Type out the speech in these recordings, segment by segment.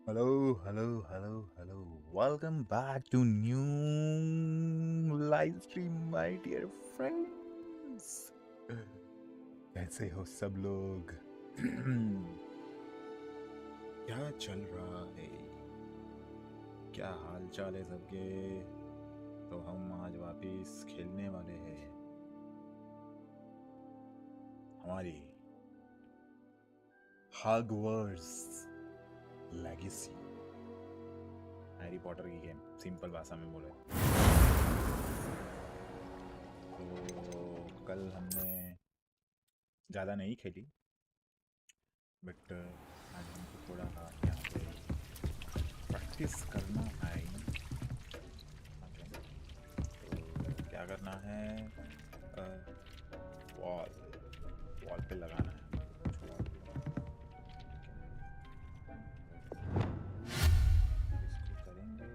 Hello, hello, hello, hello. Welcome back to new live stream, my dear friends. कैसे हो सब लोग? क्या चल रहा है? क्या हाल चाल है सबके? तो हम आज वापिस खेलने वाले हैं हमारी हॉगवर्ट्स लेगेसी हैरी पॉटर की गेम, सिंपल भाषा में बोले तो कल हमने ज़्यादा नहीं खेली, बट आज हमको थोड़ा यहाँ पे प्रैक्टिस करना है। ओके, तो क्या करना है? वॉल पे लगाना है। इसको करेंगे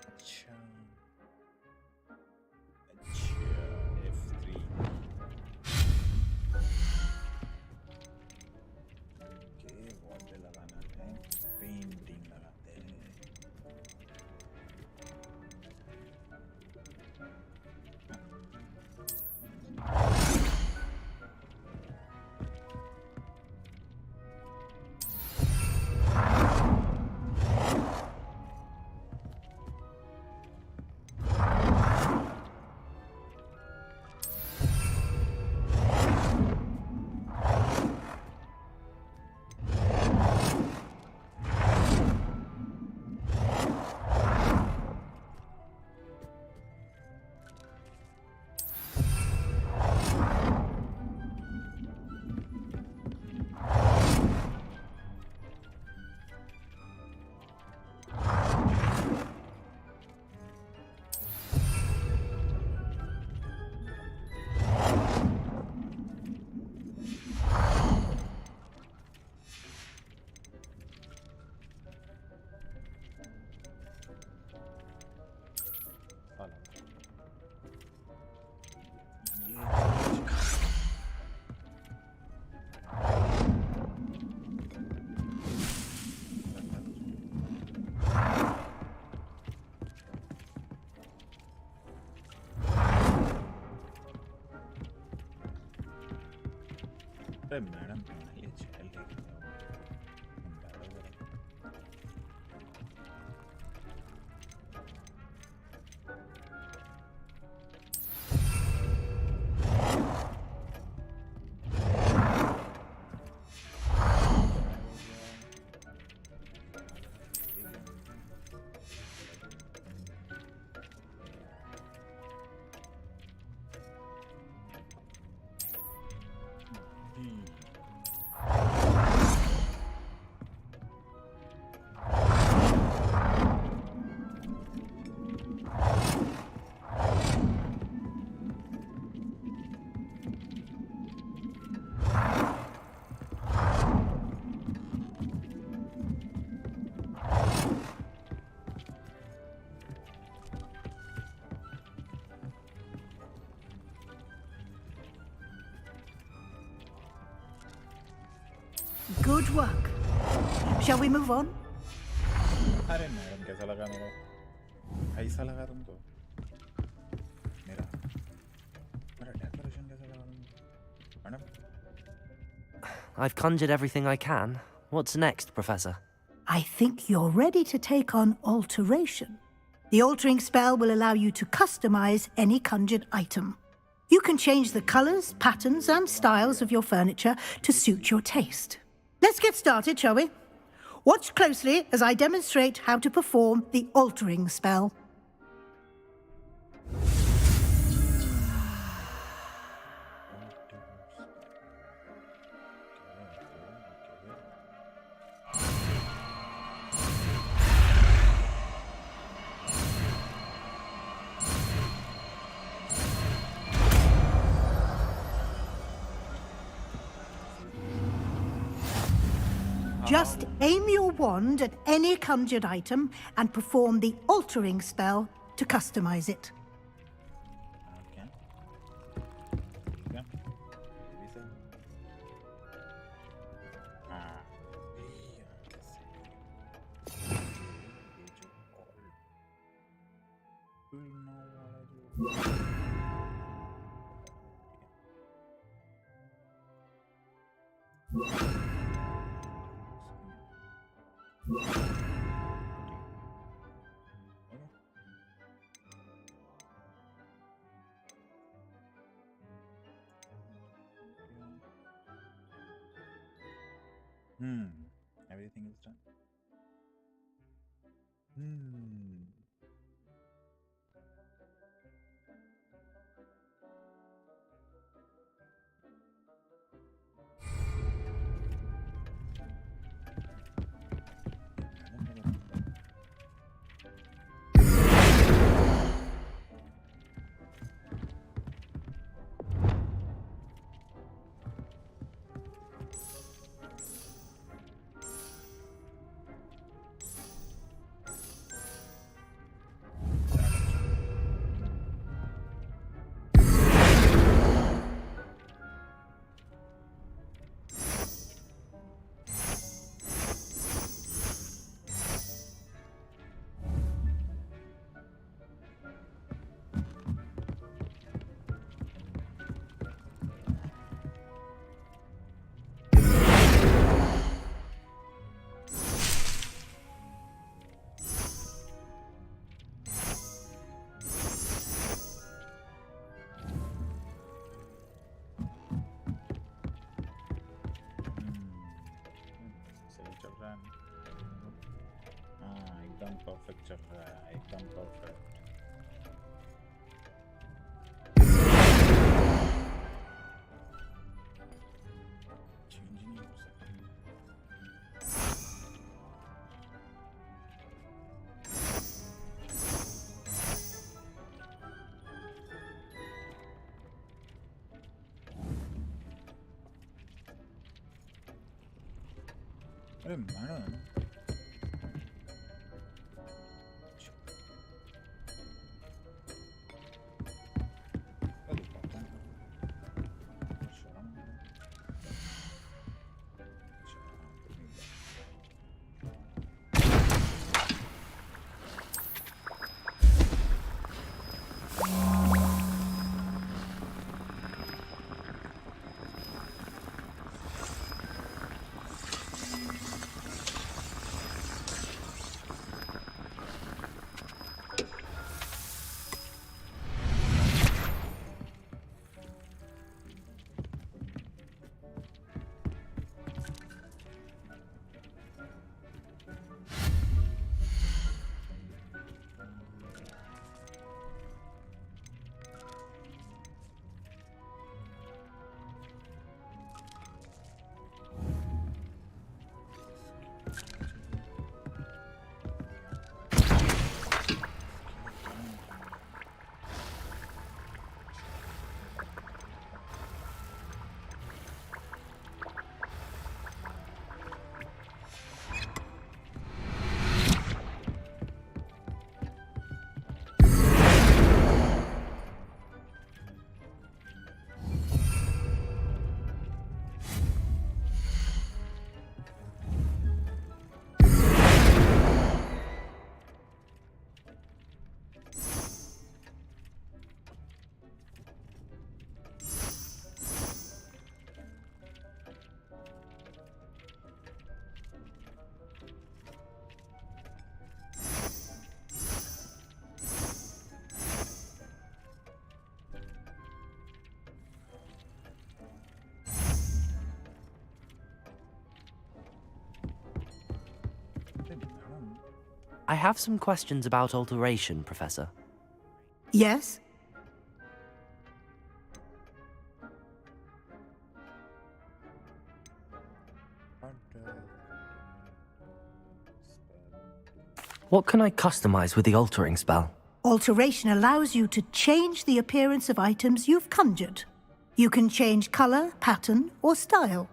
अच्छा F3 के वॉल पे लगाना है। पेंटिंग लगाते हैं। अरे मैडम ये झेल लेगी। Good work. Shall we move on? अरे मैडम कैसा लगा मेरा? ऐसा लगा तुमको? मेरा डेकोरेशन कैसा लगा तुमको? Madam? I've conjured everything I can. What's next, Professor? I think you're ready to take on alteration. The altering spell will allow you to customize any conjured item. You can change the colors, patterns, and styles of your furniture to suit your taste. Let's get started, shall we? Watch closely as I demonstrate how to perform the altering spell. Just aim your wand at any conjured item and perform the altering spell to customize it. Okay. ठीक है. ये भी सही. हाँ. ये जो all Pulna वाला जो. Everything is done. एकदम परफेक्ट चल रहा है. एकदम परफेक्ट. चेंज नहीं हो सकता. अरे madam. I have some questions about alteration, Professor. Yes? What can I customize with the altering spell? Alteration allows you to change the appearance of items you've conjured. You can change color, pattern, or style.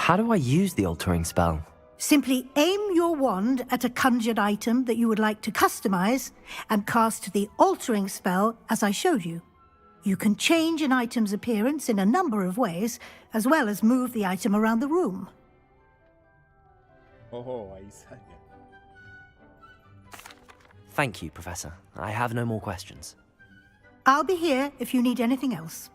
How do I use the altering spell? Simply aim your wand at a conjured item that you would like to customize and cast the altering spell as I showed you. You can change an item's appearance in a number of ways, as well as move the item around the room. Oh, ऐसा क्या? Thank you, Professor. I have no more questions. I'll be here if you need anything else.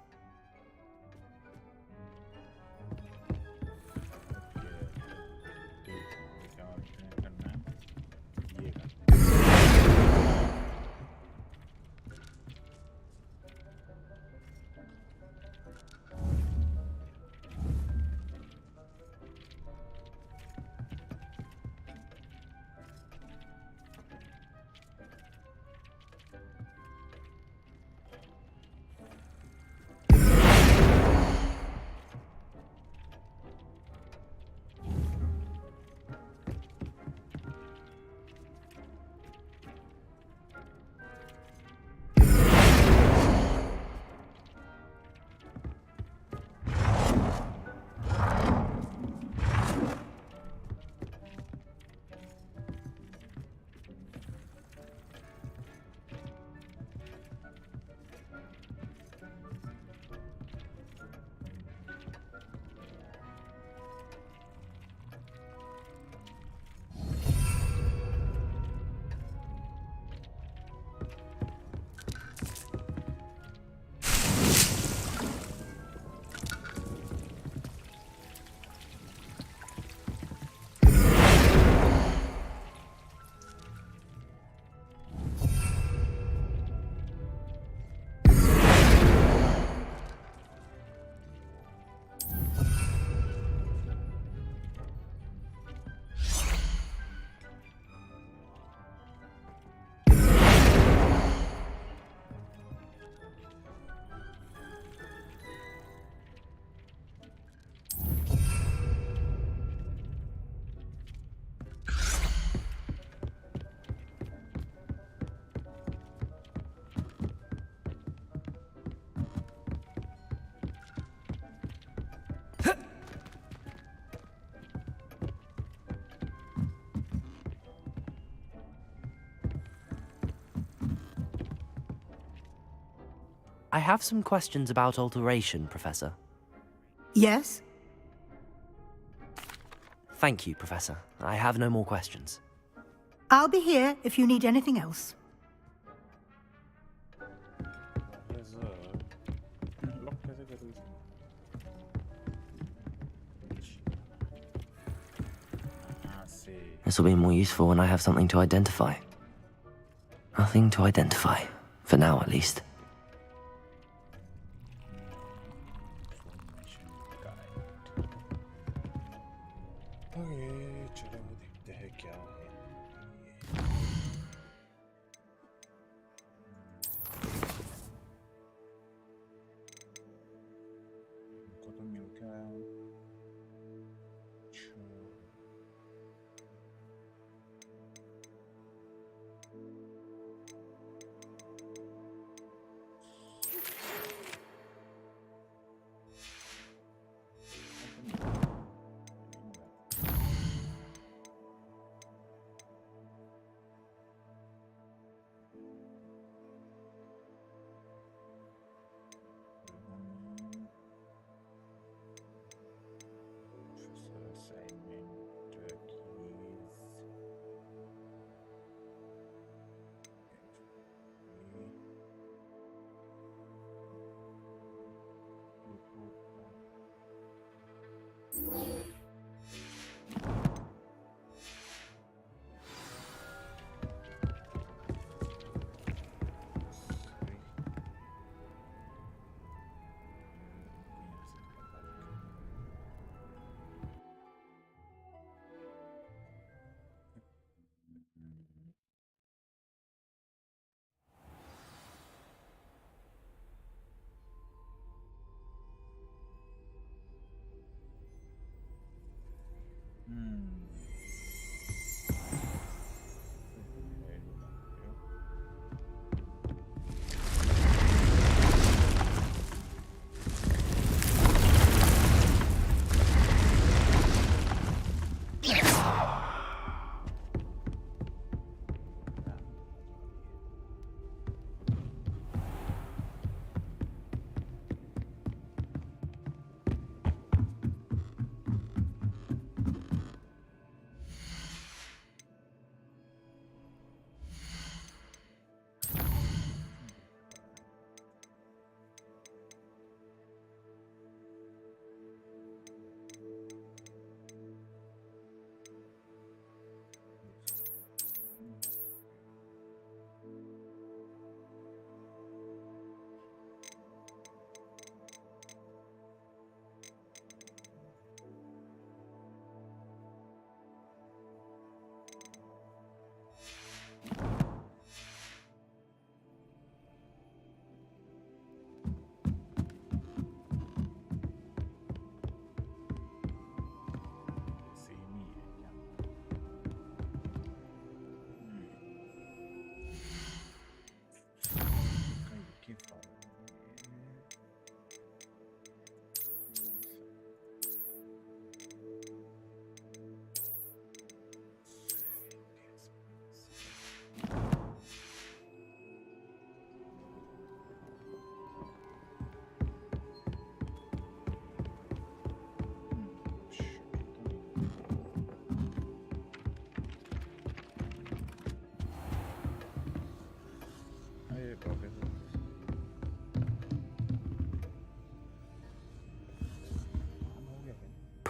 क्या करना है? ये करना है। I have some questions about alteration, Professor. Yes? Thank you, Professor. I have no more questions. I'll be here if you need anything else. Lock कैसे करूँ इसे? हाँ से This will be more useful when I have something to identify. Nothing to identify. For now, at least. Okay चलो वो देखते हैं क्या है इनको तो मिल के आया हूँ अच्छा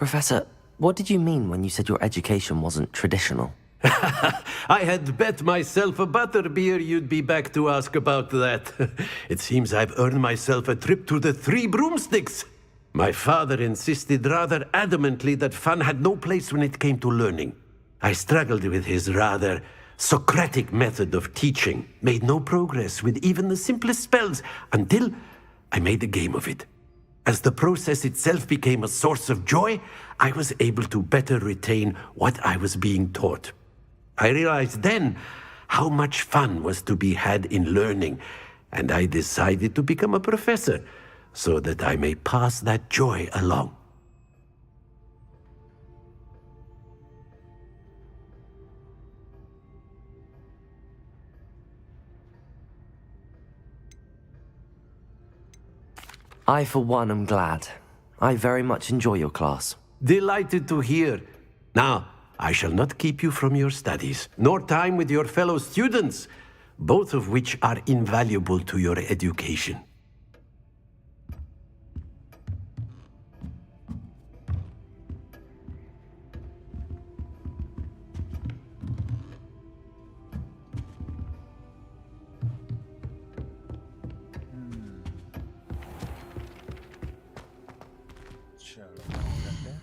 Professor, what did you mean when you said your education wasn't traditional? I had bet myself a butterbeer you'd be back to ask about that. It seems I've earned myself a trip to the Three Broomsticks. My father insisted rather adamantly that fun had no place when it came to learning. I struggled with his rather Socratic method of teaching, made no progress with even the simplest spells until I made a game of it. As the process itself became a source of joy, I was able to better retain what I was being taught. I realized then how much fun was to be had in learning, and I decided to become a professor so that I may pass that joy along. I, for one, am glad. I very much enjoy your class. Delighted to hear. Now, I shall not keep you from your studies, nor time with your fellow students, both of which are invaluable to your education. चलो करते हैं।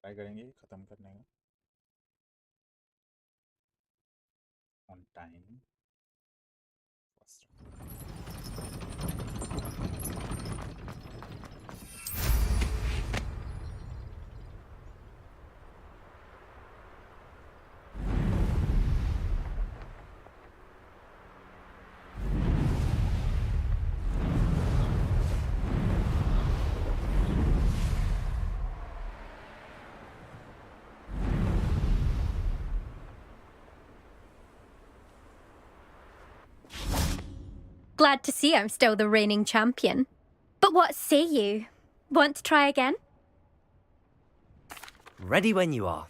Try करेंगे खत्म करने का on time Glad to see I'm still the reigning champion. But what say you? Want to try again? Ready when you are.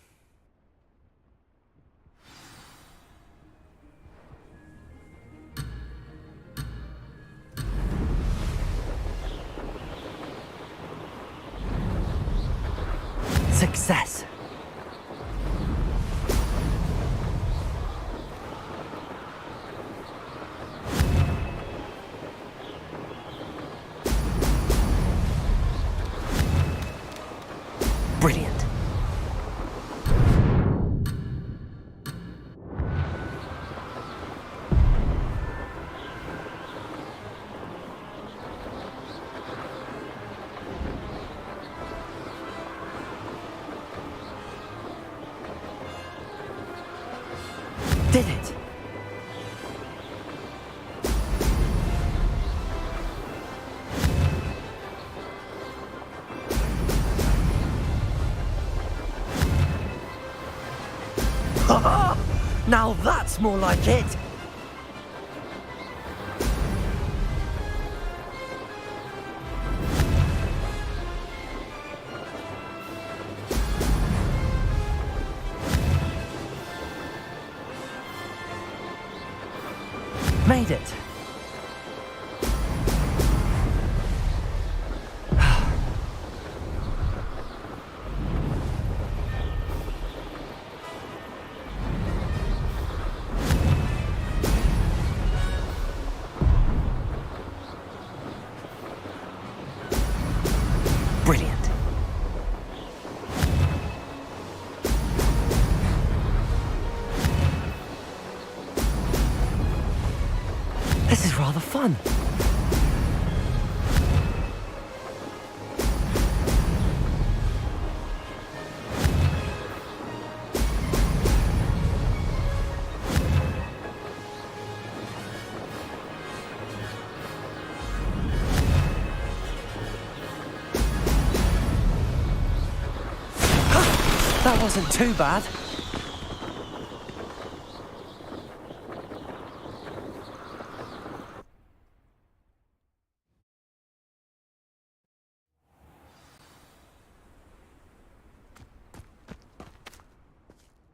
Success! Brilliant. Did it! Now that's more like it! Made it! Brilliant. This is rather fun. That wasn't too bad.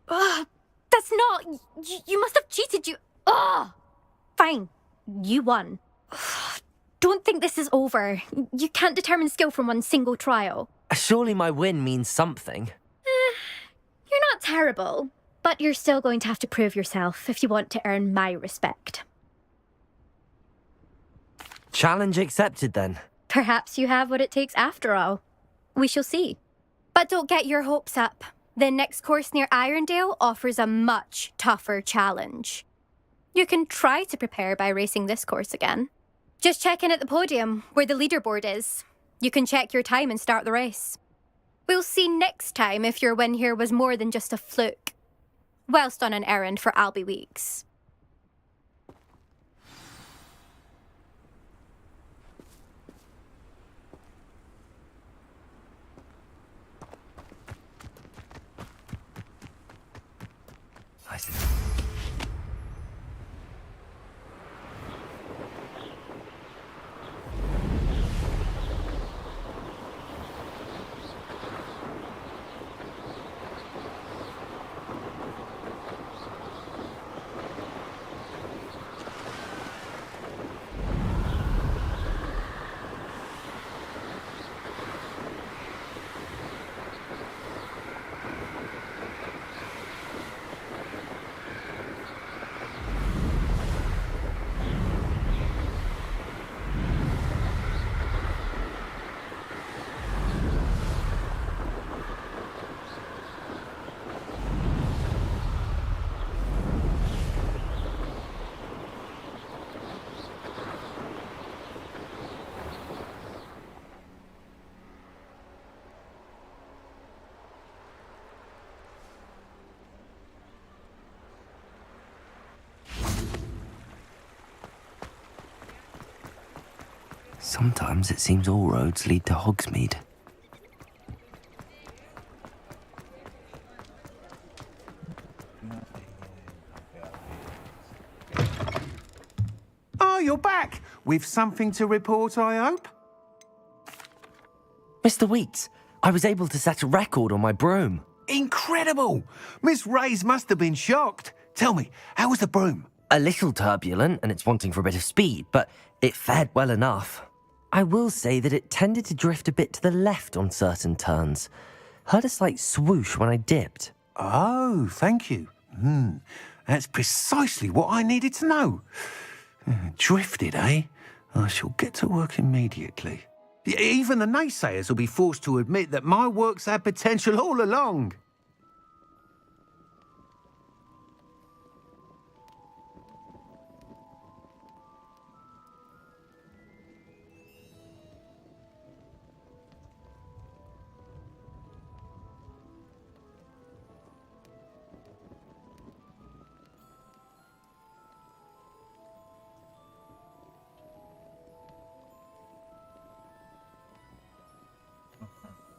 Ugh, that's not. You must have cheated. Ugh. Fine. You won. Ugh, don't think this is over. You can't determine skill from one single trial. Surely my win means something. You're not terrible, but you're still going to have to prove yourself if you want to earn my respect. Challenge accepted then. Perhaps you have what it takes after all. We shall see. But don't get your hopes up. The next course near Irondale offers a much tougher challenge. You can try to prepare by racing this course again. Just check in at the podium, where the leaderboard is. You can check your time and start the race. We'll see next time if your win here was more than just a fluke. Whilst on an errand for Albie Weeks. I see. Sometimes it seems all roads lead to Hogsmeade. Oh, you're back! With something to report, I hope? Mr. Weeks, I was able to set a record on my broom. Incredible! Miss Ray's must have been shocked. Tell me, how was the broom? A little turbulent and it's wanting for a bit of speed, but it fared well enough. I will say that it tended to drift a bit to the left on certain turns. Heard a slight swoosh when I dipped. Oh, thank you. That's precisely what I needed to know. Drifted, eh? I shall get to work immediately. Even the naysayers will be forced to admit that my work's had potential all along.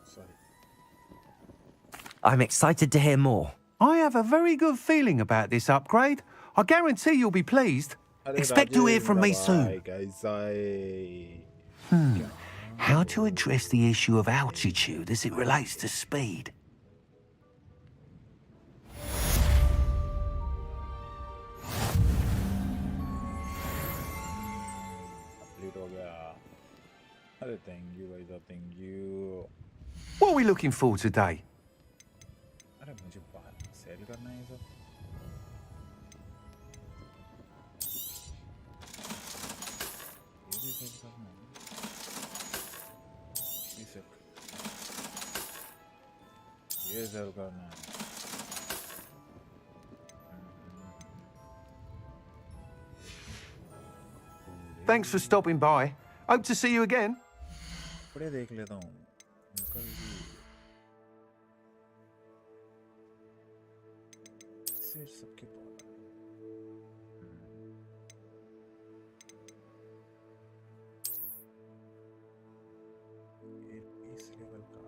Sorry. I'm excited to hear more. I have a very good feeling about this upgrade. I guarantee you'll be pleased. Expect to hear from me soon. Guys, How to address the issue of altitude as it relates to speed? complete हो गया. अरे thank you guys, thank you. What are we looking for today? अरे मुझे बाहर cell करना है ये सब. ये भी सेल करना है. ये सेल करना है. Thanks for stopping by. Hope to see you again. कपड़े देख लेता हूँ. कल भी सिर सबके पास. इस लेवल का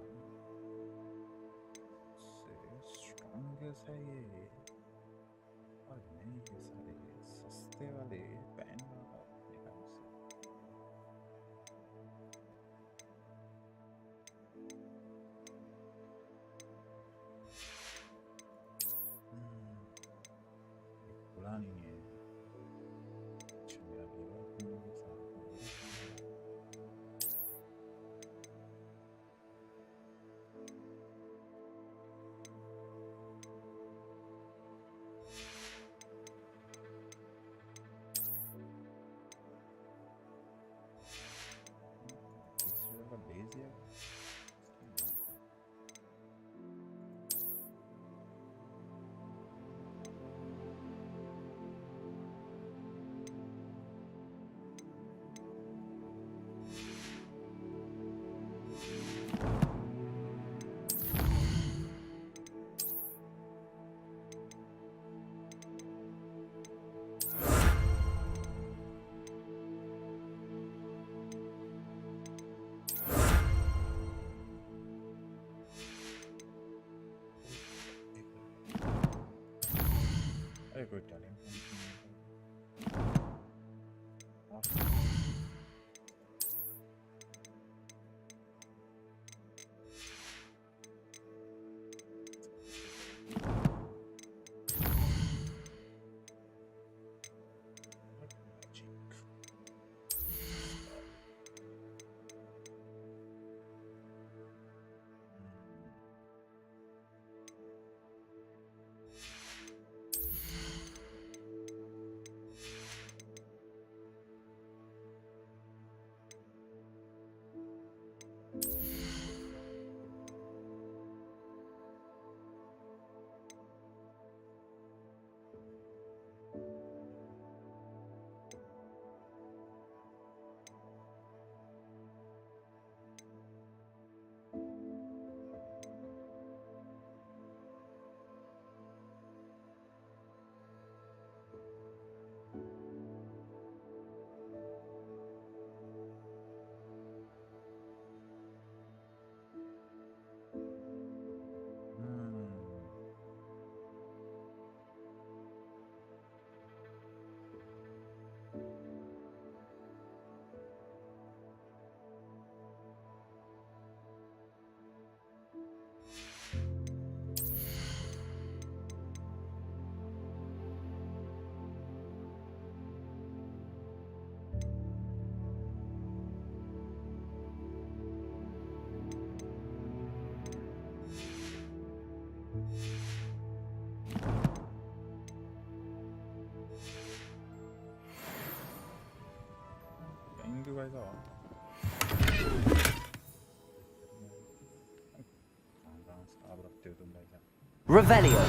सिर पढ़ा नहीं है। अच्छा मेरा लेवल तीसरे का भेज दिया। अरे कोई talent 인도에서 Revelio.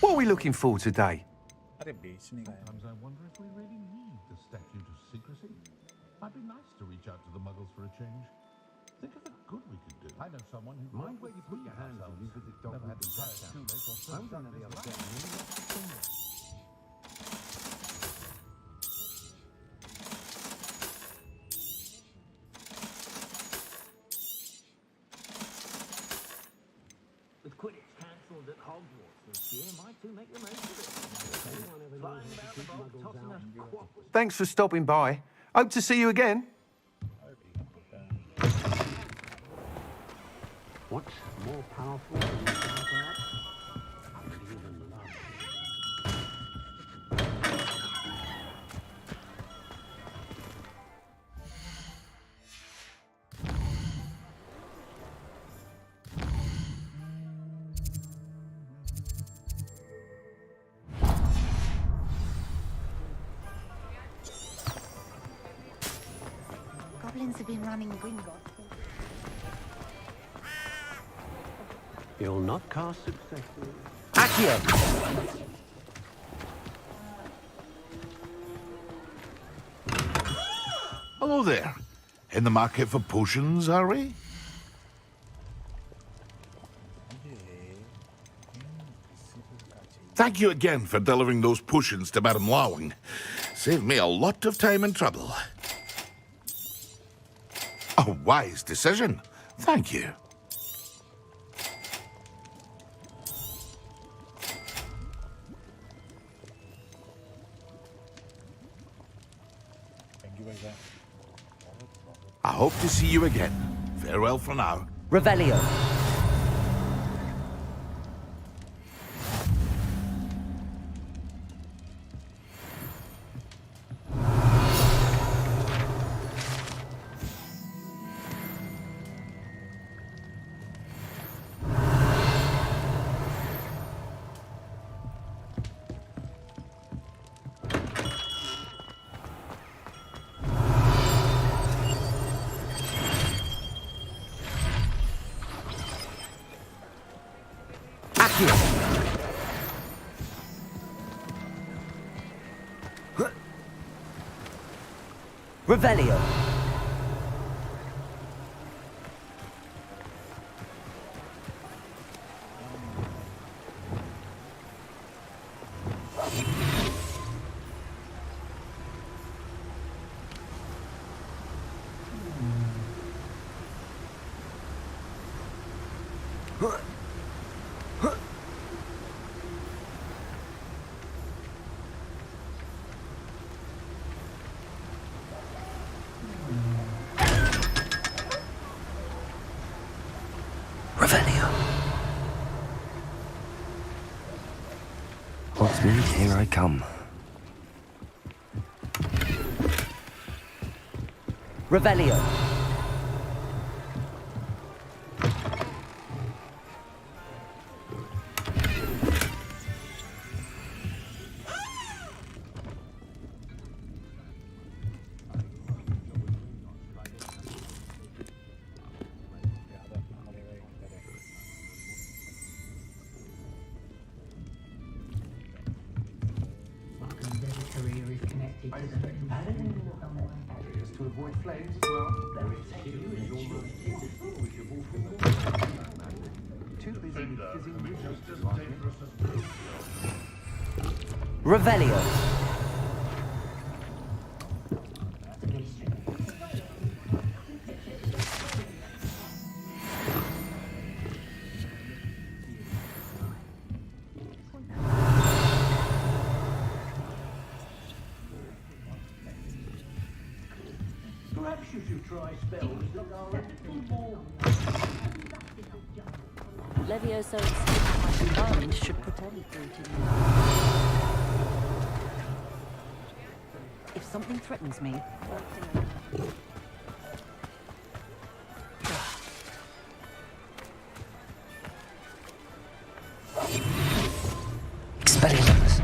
What are we looking for today? अरे बेचने का है। Sometimes I wonder if we really need the statute of secrecy. Might be nice to reach out to the Muggles for a change. Think of the good we could do. I know someone who... Mind where you put your hands on you because it don't have to pass too late or so. I'm going to be able to get really up to finger. With Quidditch cancelled at Hogwarts this year, might too make the most of it. Flying about the boat, tossing a quaff. Thanks for stopping by. Hope to see you again. What's more powerful than the dark arts? Even love. Goblins have been running Gringotts. You'll not cast successfully. Accio. Hello there. In the market for potions, Harry? Thank you again for delivering those potions to Madame Lawing. Saved me a lot of time and trouble. A wise decision. Thank you. Thank you, Vaisa. I hope to see you again. Farewell for now. Revelio. Revelio. Revelio. Hogsmeade, here I come. Revelio. To avoid flames as well. Too busy with fizzing wizards, Revelio. Perhaps you should try spells that are a little more... Levioso's mind should put any fruit in you. If something threatens me, Expelliarmus.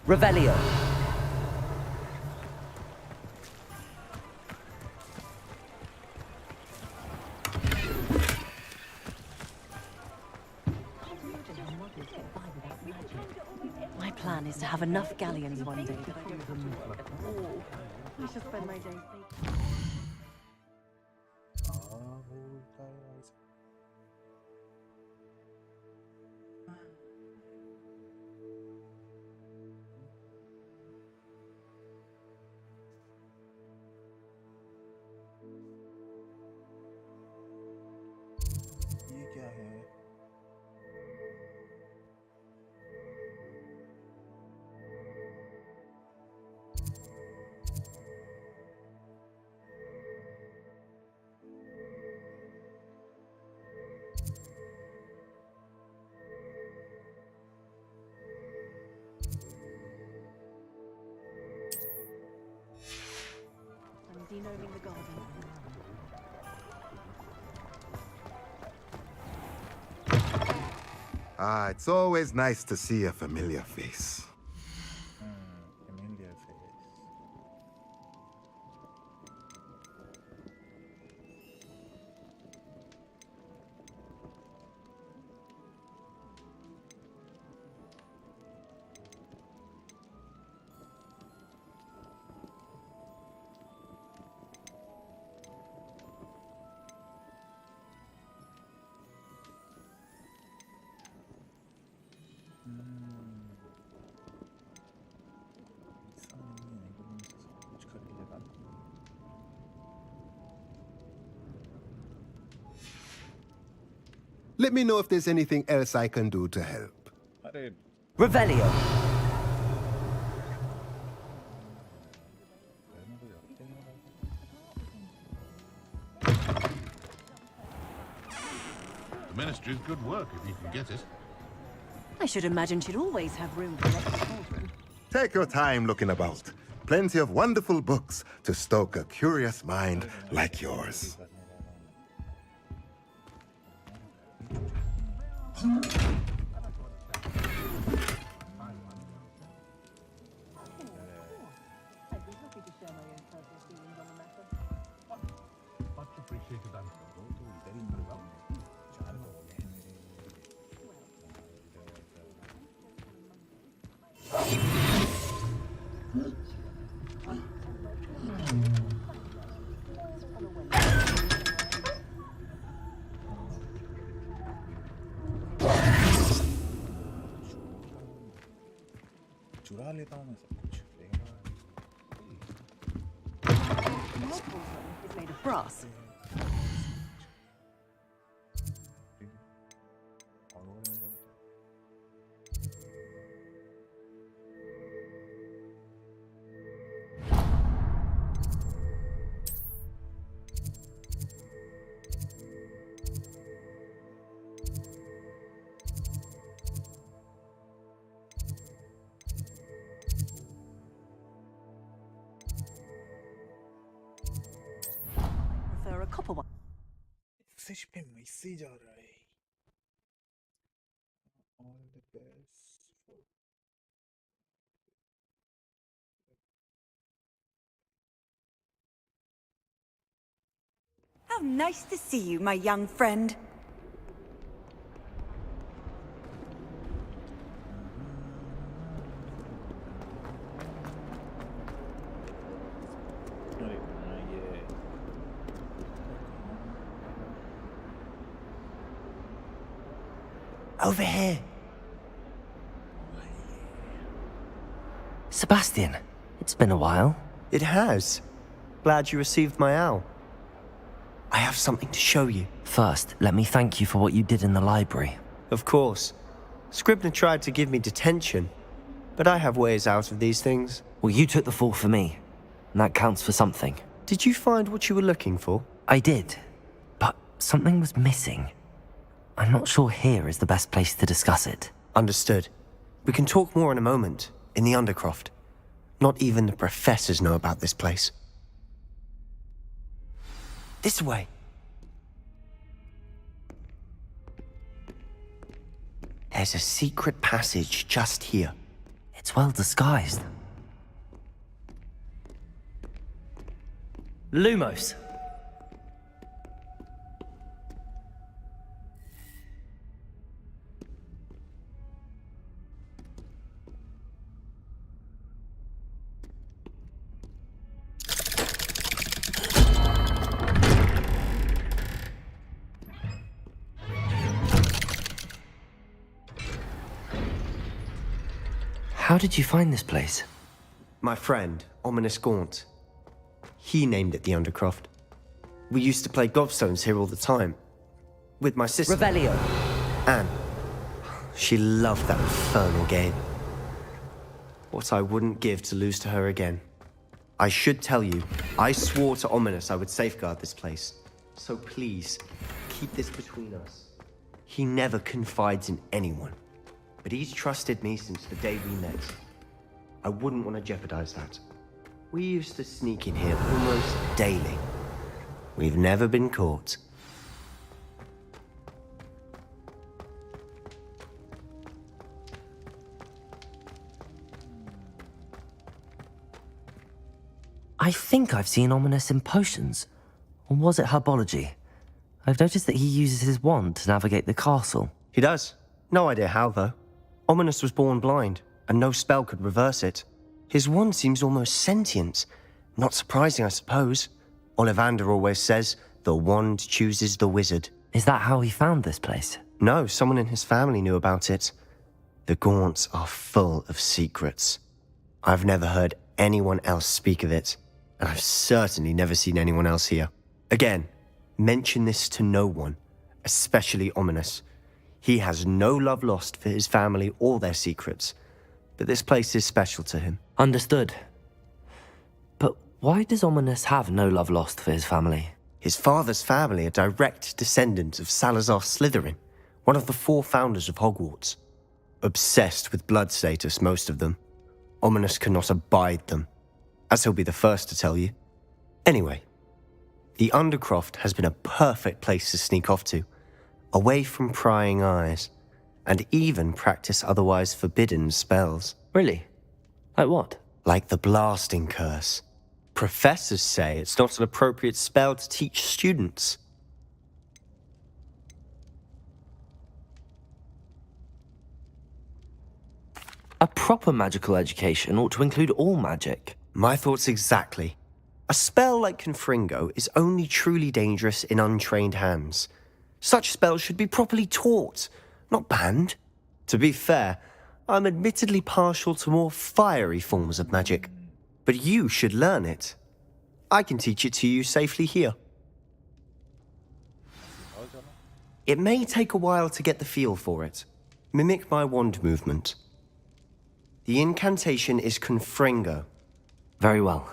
Revelio. my plan is to have enough galleons one day that I don't have to work at all. I shall spend my days making... ये क्या है? I'm denoming the garden. Ah, it's always nice to see a familiar face. Familiar face. Let me know if there's anything else I can do to help. अरे Revelio. The Ministry's good work if you can get it. I should imagine she'd always have room for an extra cauldron. Take your time looking about. Plenty of wonderful books to stoke a curious mind like yours. Much appreciated, Uncle. चुरा लेता हूँ मैं सब कुछ This cauldron is made of brass. Prefer a copper one. Message पे message आ रहा है all the best How nice to see you, my young friend. अरे हाँ ये Over here. Sebastian, it's been a while. It has. Glad you received my owl. I have something to show you. First, let me thank you for what you did in the library. Of course. Scribner tried to give me detention, but I have ways out of these things. Well, you took the fall for me, and that counts for something. Did you find what you were looking for? I did, but something was missing. I'm not sure here is the best place to discuss it. Understood. We can talk more in a moment, in the Undercroft. Not even the professors know about this place. This way. There's a secret passage just here. It's well disguised. Lumos. How did you find this place? My friend, Ominous Gaunt. He named it the Undercroft. We used to play gobstones here all the time. With my sister. Revelio. Anne. She loved that infernal game. What I wouldn't give to lose to her again. I should tell you, I swore to Ominous I would safeguard this place. So please, keep this between us. He never confides in anyone. But he's trusted me since the day we met. I wouldn't want to jeopardize that. We used to sneak in here almost daily. We've never been caught. I think I've seen Ominous in potions. Or was it herbology? I've noticed that he uses his wand to navigate the castle. He does. No idea how, though. Ominous was born blind, and no spell could reverse it. His wand seems almost sentient. Not surprising, I suppose. Ollivander always says, the wand chooses the wizard. Is that how he found this place? No, someone in his family knew about it. The Gaunts are full of secrets. I've never heard anyone else speak of it, and I've certainly never seen anyone else here. Again, mention this to no one, especially Ominous. He has no love lost for his family or their secrets, but this place is special to him. Understood. But why does Ominous have no love lost for his family? His father's family are direct descendants of Salazar Slytherin, one of the 4 founders of Hogwarts. Obsessed with blood status, most of them. Ominous cannot abide them, as he'll be the first to tell you. Anyway, the Undercroft has been a perfect place to sneak off to, away from prying eyes, and even practice otherwise forbidden spells. Really? Like what? Like the blasting curse. Professors say it's not an appropriate spell to teach students. A proper magical education ought to include all magic. My thoughts exactly. A spell like Confringo is only truly dangerous in untrained hands. Such spells should be properly taught, not banned. To be fair, I'm admittedly partial to more fiery forms of magic, but you should learn it. I can teach it to you safely here. It may take a while to get the feel for it. Mimic my wand movement. The incantation is Confringo. Very well.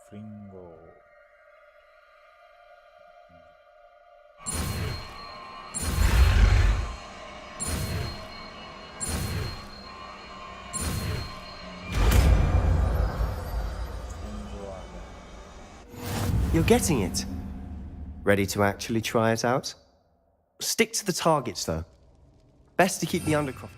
Fringo. You're getting it. Ready to actually try it out? Stick to the targets, though. Best to keep the Undercroft.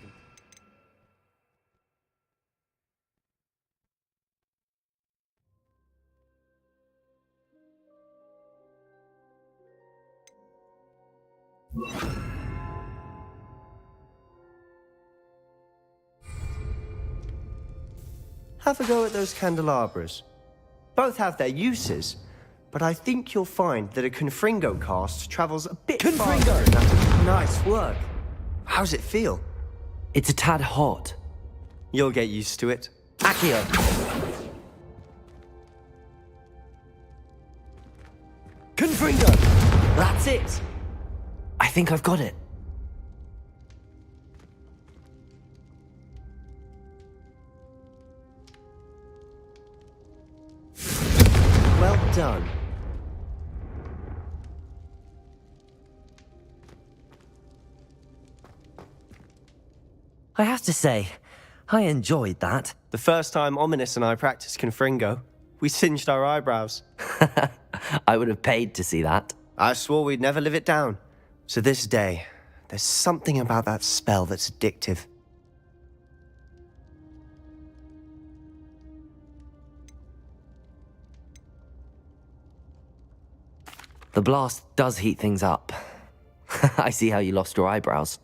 Have a go at those candelabras. Both have their uses, but I think you'll find that a Confringo cast travels a bit farther than that. Nice work. How's it feel? It's a tad hot. You'll get used to it. Accio! Confringo! That's it! I think I've got it. Well done. I have to say, I enjoyed that. The first time Ominous and I practiced Confringo, we singed our eyebrows. I would have paid to see that. I swore we'd never live it down. To this day, there's something about that spell that's addictive. The blast does heat things up. I see how you lost your eyebrows.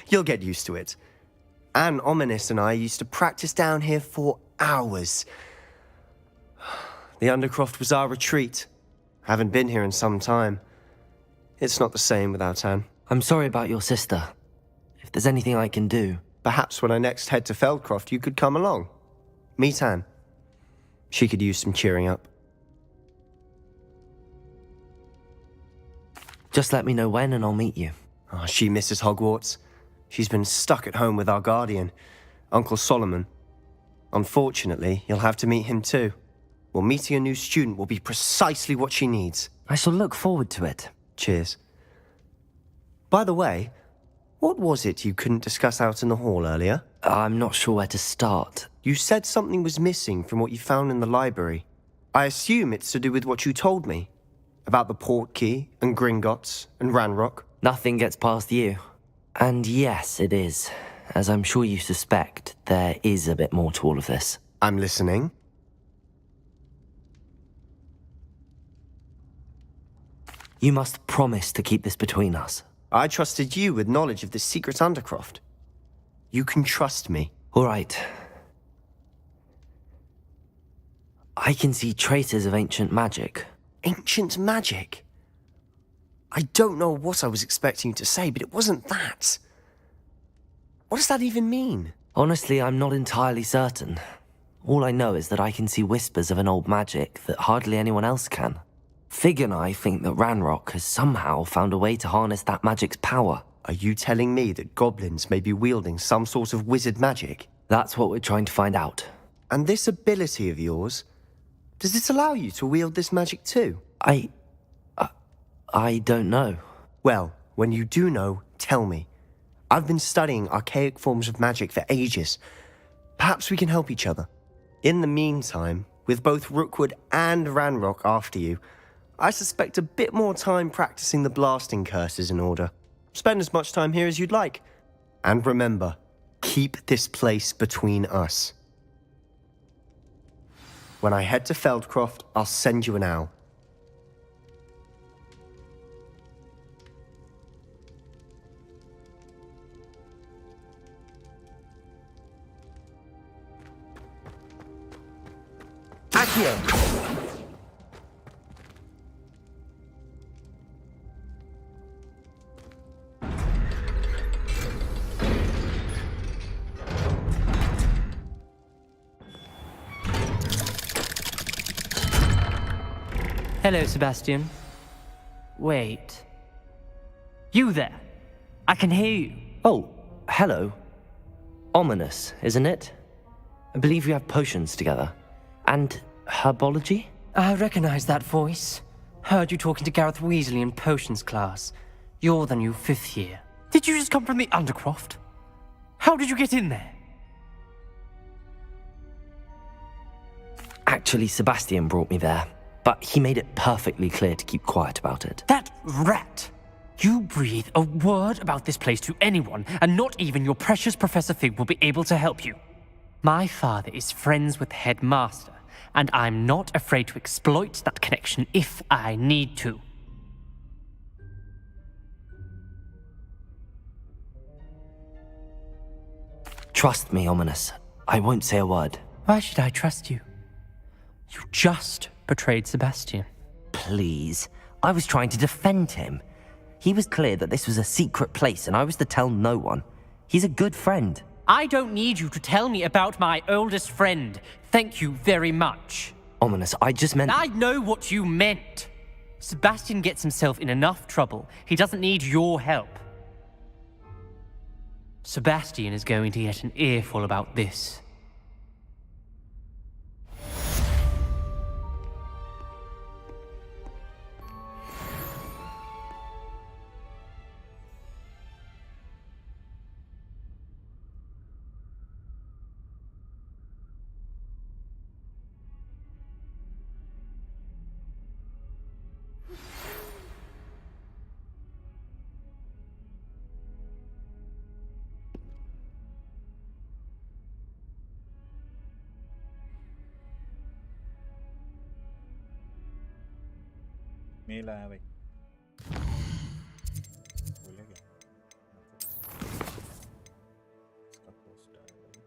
You'll get used to it. Anne Ominous and I used to practice down here for hours. The Undercroft was our retreat. Haven't been here in some time. It's not the same without Anne. I'm sorry about your sister. If there's anything I can do... Perhaps when I next head to Feldcroft, you could come along. Meet Anne. She could use some cheering up. Just let me know when and I'll meet you. Oh, she misses Hogwarts. She's been stuck at home with our guardian, Uncle Solomon. Unfortunately, you'll have to meet him too. Well, meeting a new student will be precisely what she needs. I shall look forward to it. Cheers. By the way, what was it you couldn't discuss out in the hall earlier? I'm not sure where to start. You said something was missing from what you found in the library. I assume it's to do with what you told me. About the Portkey, and Gringotts, and Ranrock. Nothing gets past you. And yes, it is. As I'm sure you suspect, there is a bit more to all of this. I'm listening. You must promise to keep this between us. I trusted you with knowledge of the secret Undercroft. You can trust me. All right. I can see traces of ancient magic. Ancient magic? I don't know what I was expecting you to say, but it wasn't that. What does that even mean? Honestly, I'm not entirely certain. All I know is that I can see whispers of an old magic that hardly anyone else can. Fig and I think that Ranrock has somehow found a way to harness that magic's power. Are you telling me that goblins may be wielding some sort of wizard magic? That's what we're trying to find out. And this ability of yours, does it allow you to wield this magic too? I don't know. Well, when you do know, tell me. I've been studying archaic forms of magic for ages. Perhaps we can help each other. In the meantime, with both Rookwood and Ranrock after you, I suspect a bit more time practicing the blasting curse is in order. Spend as much time here as you'd like. And remember, keep this place between us. When I head to Feldcroft, I'll send you an owl. Accio! Hello, Sebastian. Wait. You there? I can hear you. Oh, hello. Ominous, isn't it? I believe we have potions together. And herbology? I recognize that voice. Heard you talking to Gareth Weasley in potions class. You're the new 5th year. Did you just come from the Undercroft? How did you get in there? Actually, Sebastian brought me there, but he made it perfectly clear to keep quiet about it. That rat! You breathe a word about this place to anyone, and not even your precious Professor Fig will be able to help you. My father is friends with the headmaster, and I'm not afraid to exploit that connection if I need to. Trust me, Ominous. I won't say a word. Why should I trust you? You just betrayed Sebastian. Please. I was trying to defend him. He was clear that this was a secret place, and I was to tell no one. He's a good friend. I don't need you to tell me about my oldest friend. Thank you very much. Ominous, I just meant... I know what you meant. Sebastian gets himself in enough trouble. He doesn't need your help. Sebastian is going to get an earful about this. Mail आया भाई बोले क्या इसका post आया भाई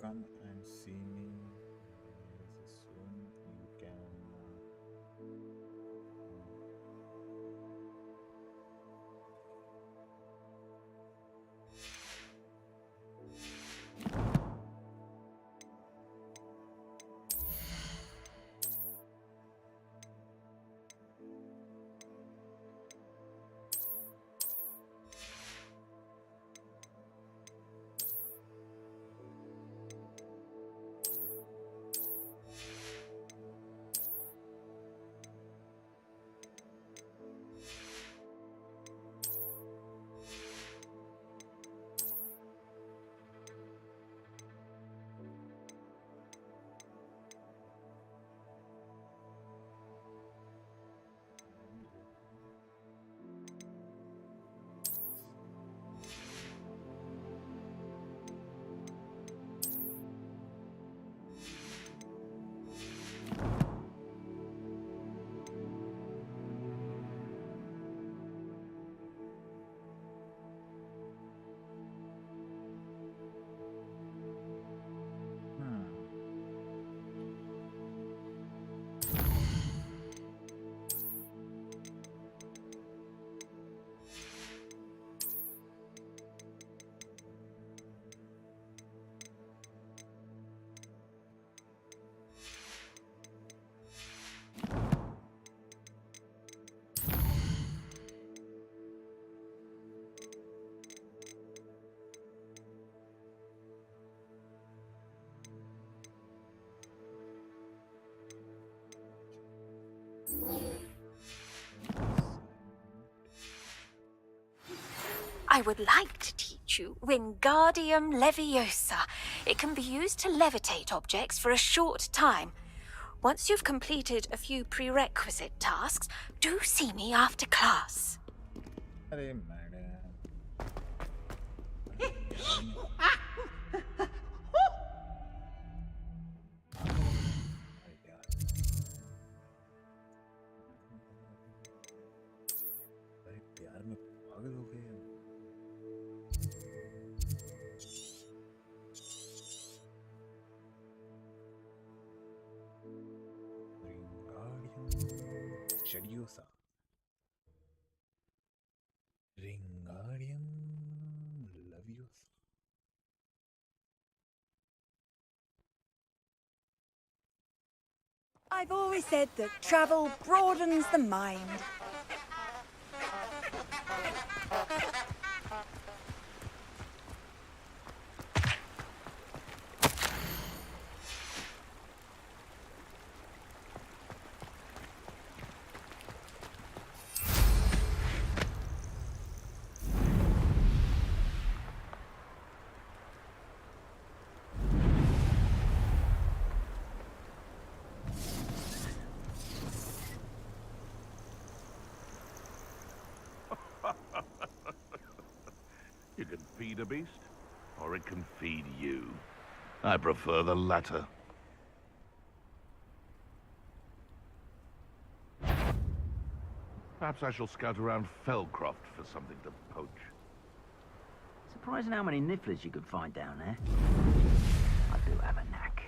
come and see me soon you can I would like to teach you Wingardium Leviosa. It can be used to levitate objects for a short time. Once you've completed a few prerequisite tasks, do see me after class. अरे madam अरे प्यार में पागल हो गए हम। Wingardium Leviosa. Wingardium Leviosa. I've always said that travel broadens the mind. You can feed a beast, or it can feed you. I prefer the latter. Perhaps I shall scout around Fellcroft for something to poach. Surprising how many nifflers you could find down there. I do have a knack.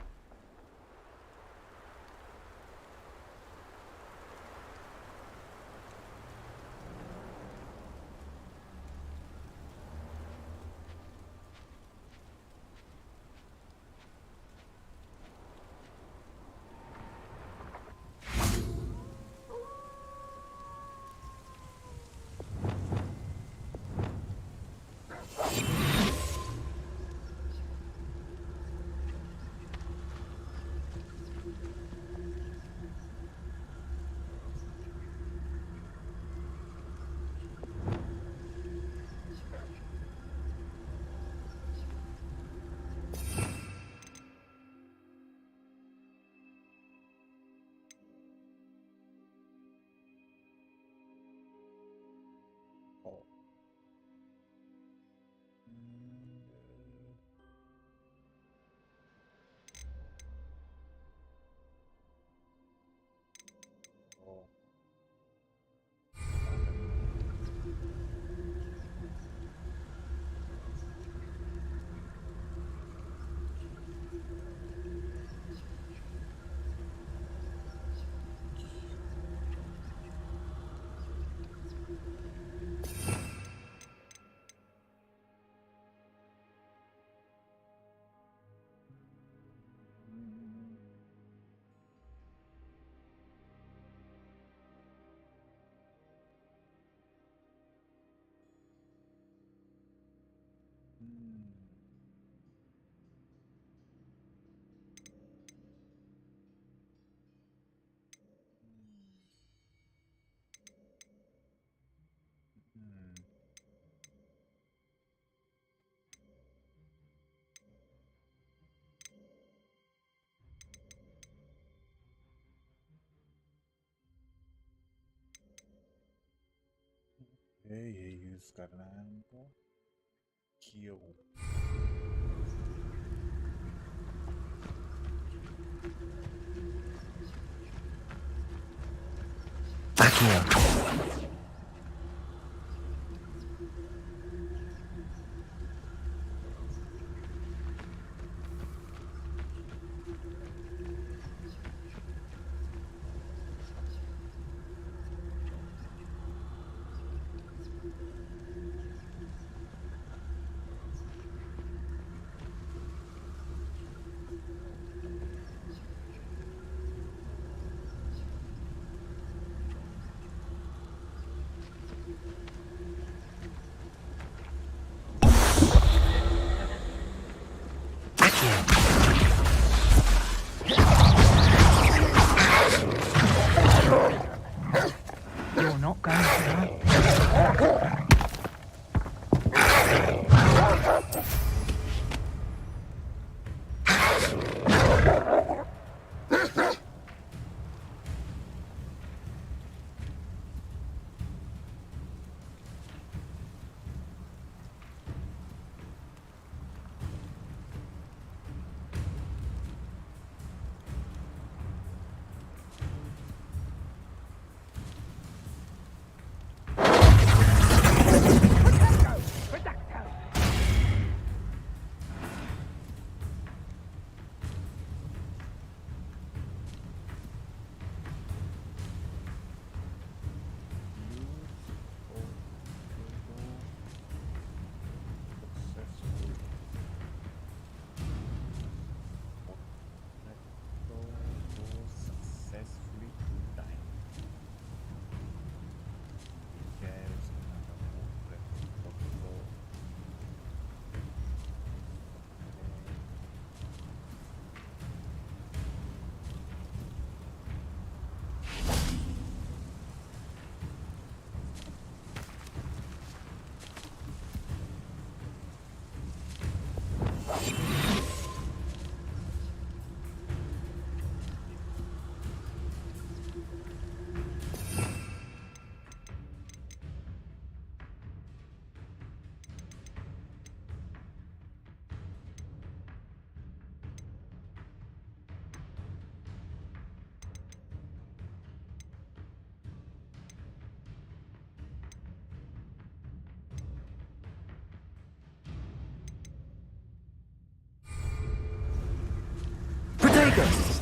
ये use करना है हमको क्यों Back me up. Protego!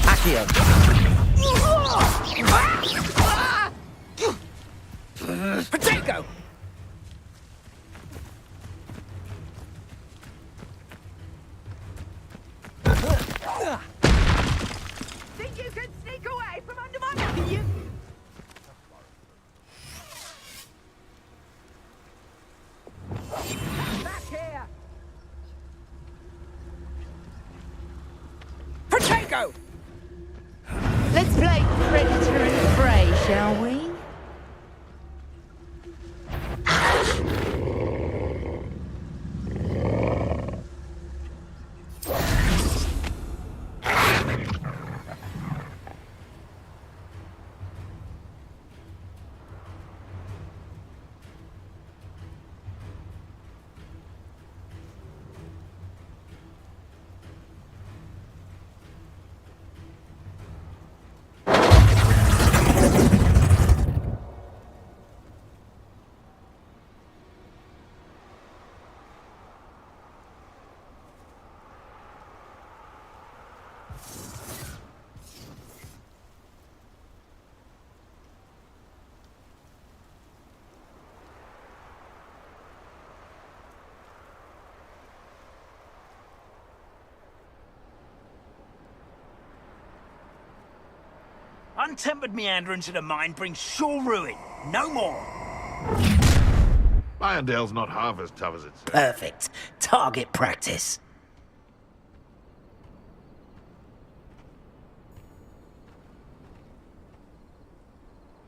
Accio! Protego! Think you can sneak away from under my you? Back here! Protego! Let's play predator and prey, shall we? Untempered meanderings of the mind bring sure ruin. No more. Irondale's not half as tough as it sounds. Perfect. Target practice.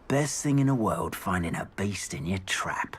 Best thing in the world, finding a beast in your trap.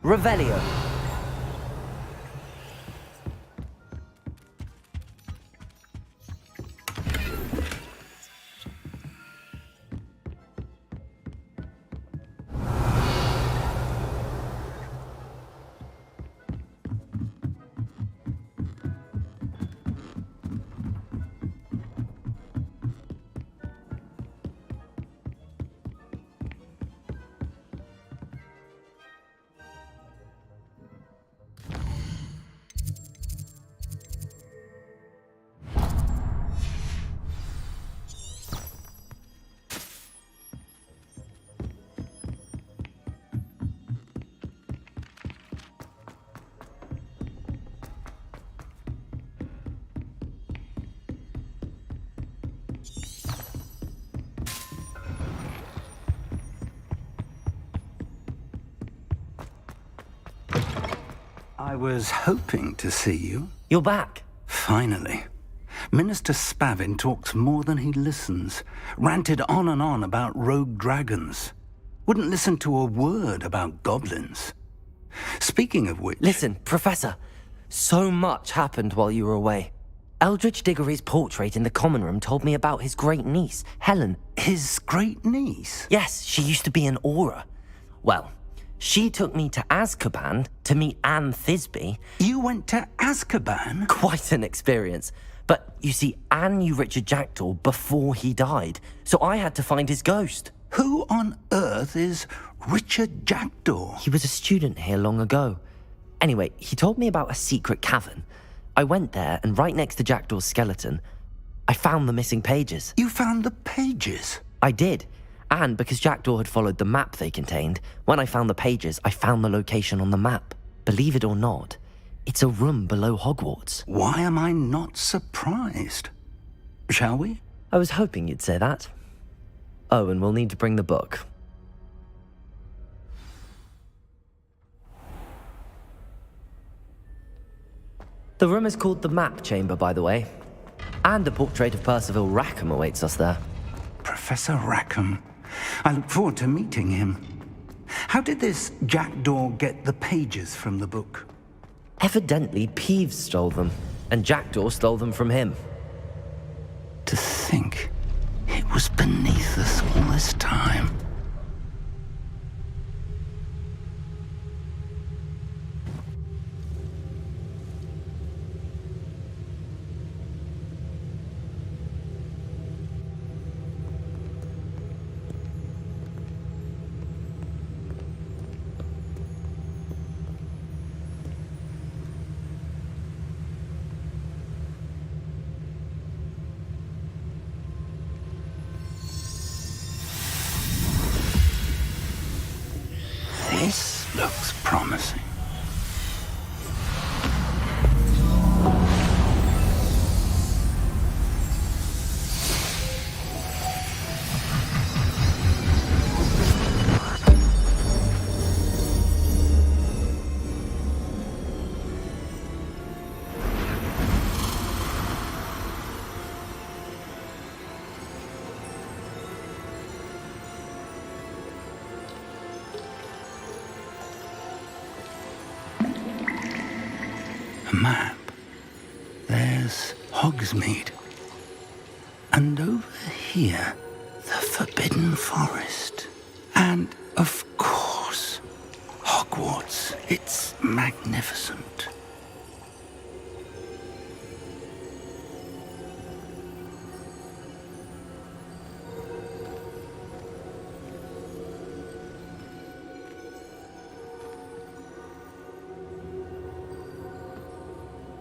Revelio. I was hoping to see you. You're back. Finally. Minister Spavin talks more than he listens. Ranted on and on about rogue dragons. Wouldn't listen to a word about goblins. Speaking of which... Listen, Professor. So much happened while you were away. Eldridge Diggory's portrait in the common room told me about his great niece, Helen. His great niece? Yes, she used to be an Auror. Well, she took me to Azkaban to meet Anne Thisbe. You went to Azkaban? Quite an experience. But you see, Anne knew Richard Jackdaw before he died, so I had to find his ghost. Who on earth is Richard Jackdaw? He was a student here long ago. Anyway, he told me about a secret cavern. I went there, and right next to Jackdaw's skeleton, I found the missing pages. You found the pages? I did. And because Jackdaw had followed the map they contained, when I found the pages, I found the location on the map. Believe it or not, it's a room below Hogwarts. Why am I not surprised? Shall we? I was hoping you'd say that. Oh, and we'll need to bring the book. The room is called the Map Chamber, by the way. And a portrait of Percival Rackham awaits us there. Professor Rackham. I look forward to meeting him. How did this Jackdaw get the pages from the book? Evidently, Peeves stole them, and Jackdaw stole them from him. To think it was beneath us all this time. This looks promising. A map. There's Hogsmeade. And over here, the Forbidden Forest. And, of course, Hogwarts. It's magnificent.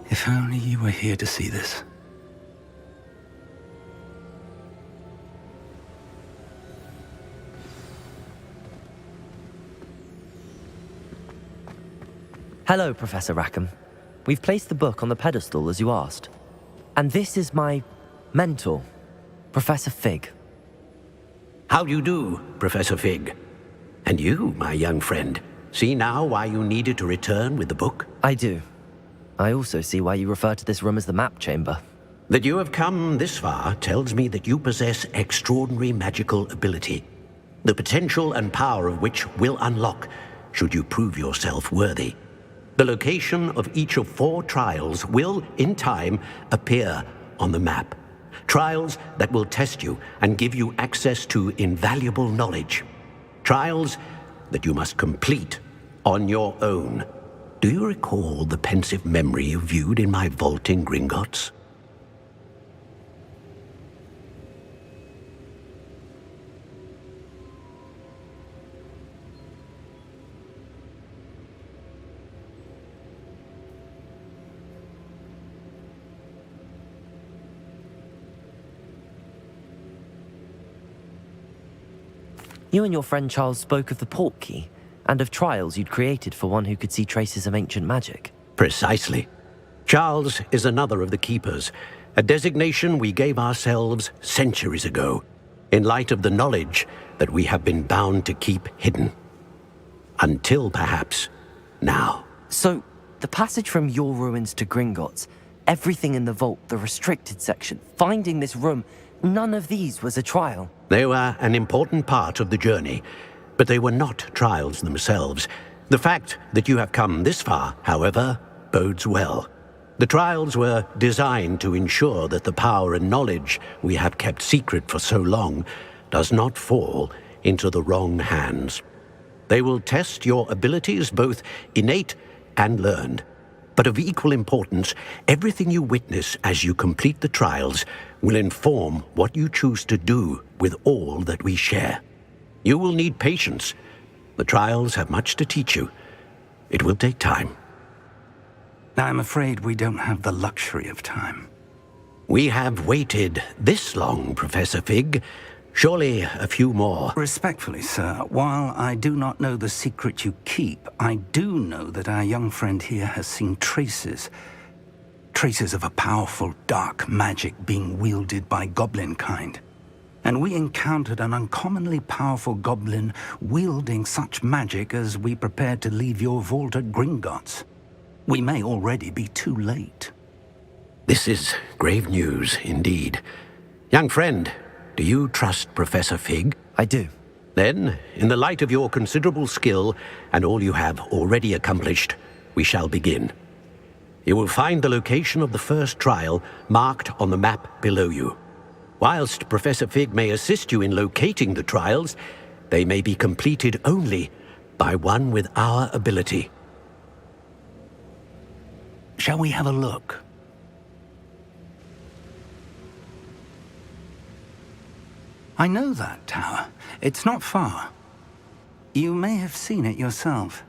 If only you were here to see this. Hello, Professor Rackham. We've placed the book on the pedestal as you asked. And this is my mentor, Professor Fig. How do you do, Professor Fig? And you, my young friend, see now why you needed to return with the book? I do. I also see why you refer to this room as the Map Chamber. That you have come this far tells me that you possess extraordinary magical ability, the potential and power of which will unlock should you prove yourself worthy. The location of each of 4 trials will, in time, appear on the map. Trials that will test you and give you access to invaluable knowledge. Trials that you must complete on your own. Do you recall the pensive memory you viewed in my vault in Gringotts? You and your friend Charles spoke of the portkey, and of trials you'd created for one who could see traces of ancient magic. Precisely. Charles is another of the Keepers, a designation we gave ourselves centuries ago, in light of the knowledge that we have been bound to keep hidden. Until, perhaps, now. So, the passage from your ruins to Gringotts, everything in the vault, the restricted section, finding this room, none of these was a trial. They were an important part of the journey, but they were not trials themselves. The fact that you have come this far, however, bodes well. The trials were designed to ensure that the power and knowledge we have kept secret for so long does not fall into the wrong hands. They will test your abilities, both innate and learned. But of equal importance, everything you witness as you complete the trials will inform what you choose to do with all that we share. You will need patience. The trials have much to teach you. It will take time. I'm afraid we don't have the luxury of time. We have waited this long, Professor Fig. Surely a few more. Respectfully, sir, while I do not know the secret you keep, I do know that our young friend here has seen traces of a powerful dark magic being wielded by goblin kind. And we encountered an uncommonly powerful goblin wielding such magic as we prepared to leave your vault at Gringotts. We may already be too late. This is grave news, indeed. Young friend, do you trust Professor Fig? I do. Then, in the light of your considerable skill and all you have already accomplished, we shall begin. You will find the location of the first trial marked on the map below you. Whilst Professor Fig may assist you in locating the trials, they may be completed only by one with our ability. Shall we have a look? I know that tower. It's not far. You may have seen it yourself.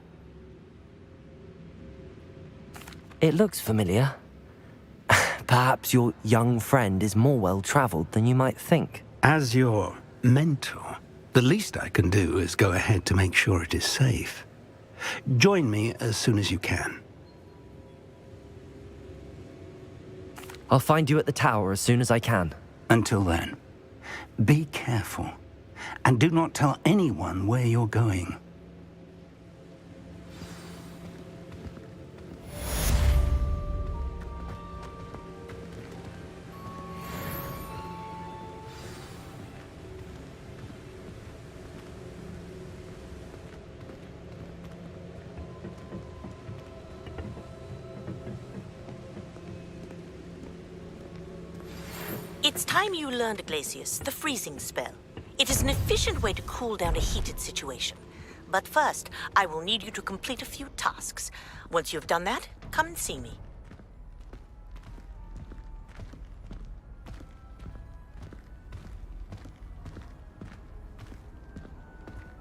It looks familiar. Perhaps your young friend is more well-traveled than you might think. As your mentor, the least I can do is go ahead to make sure it is safe. Join me as soon as you can. I'll find you at the tower as soon as I can. Until then, be careful, and do not tell anyone where you're going. It's time you learned, Glacius, the freezing spell. It is an efficient way to cool down a heated situation. But first, I will need you to complete a few tasks. Once you've done that, come and see me.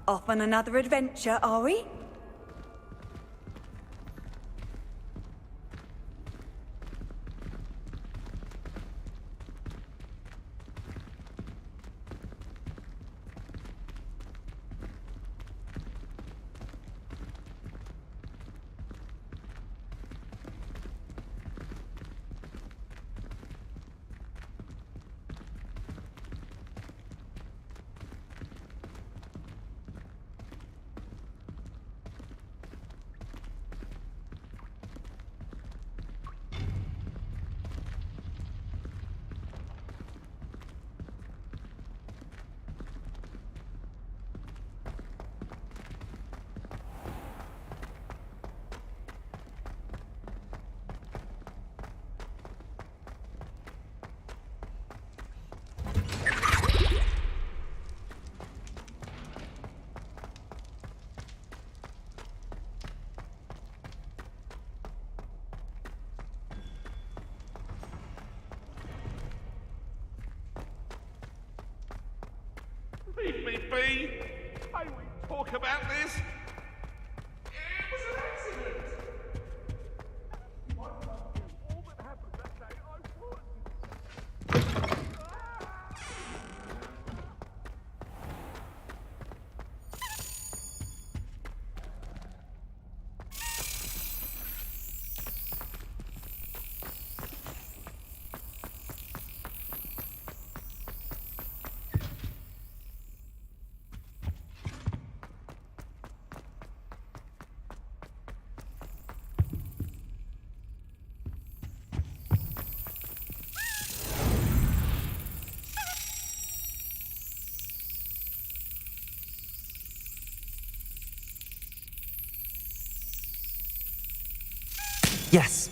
Off on another adventure, are we? it be? May we talk about this? It was an accident. You might not know all that happened that day. I was. Yes.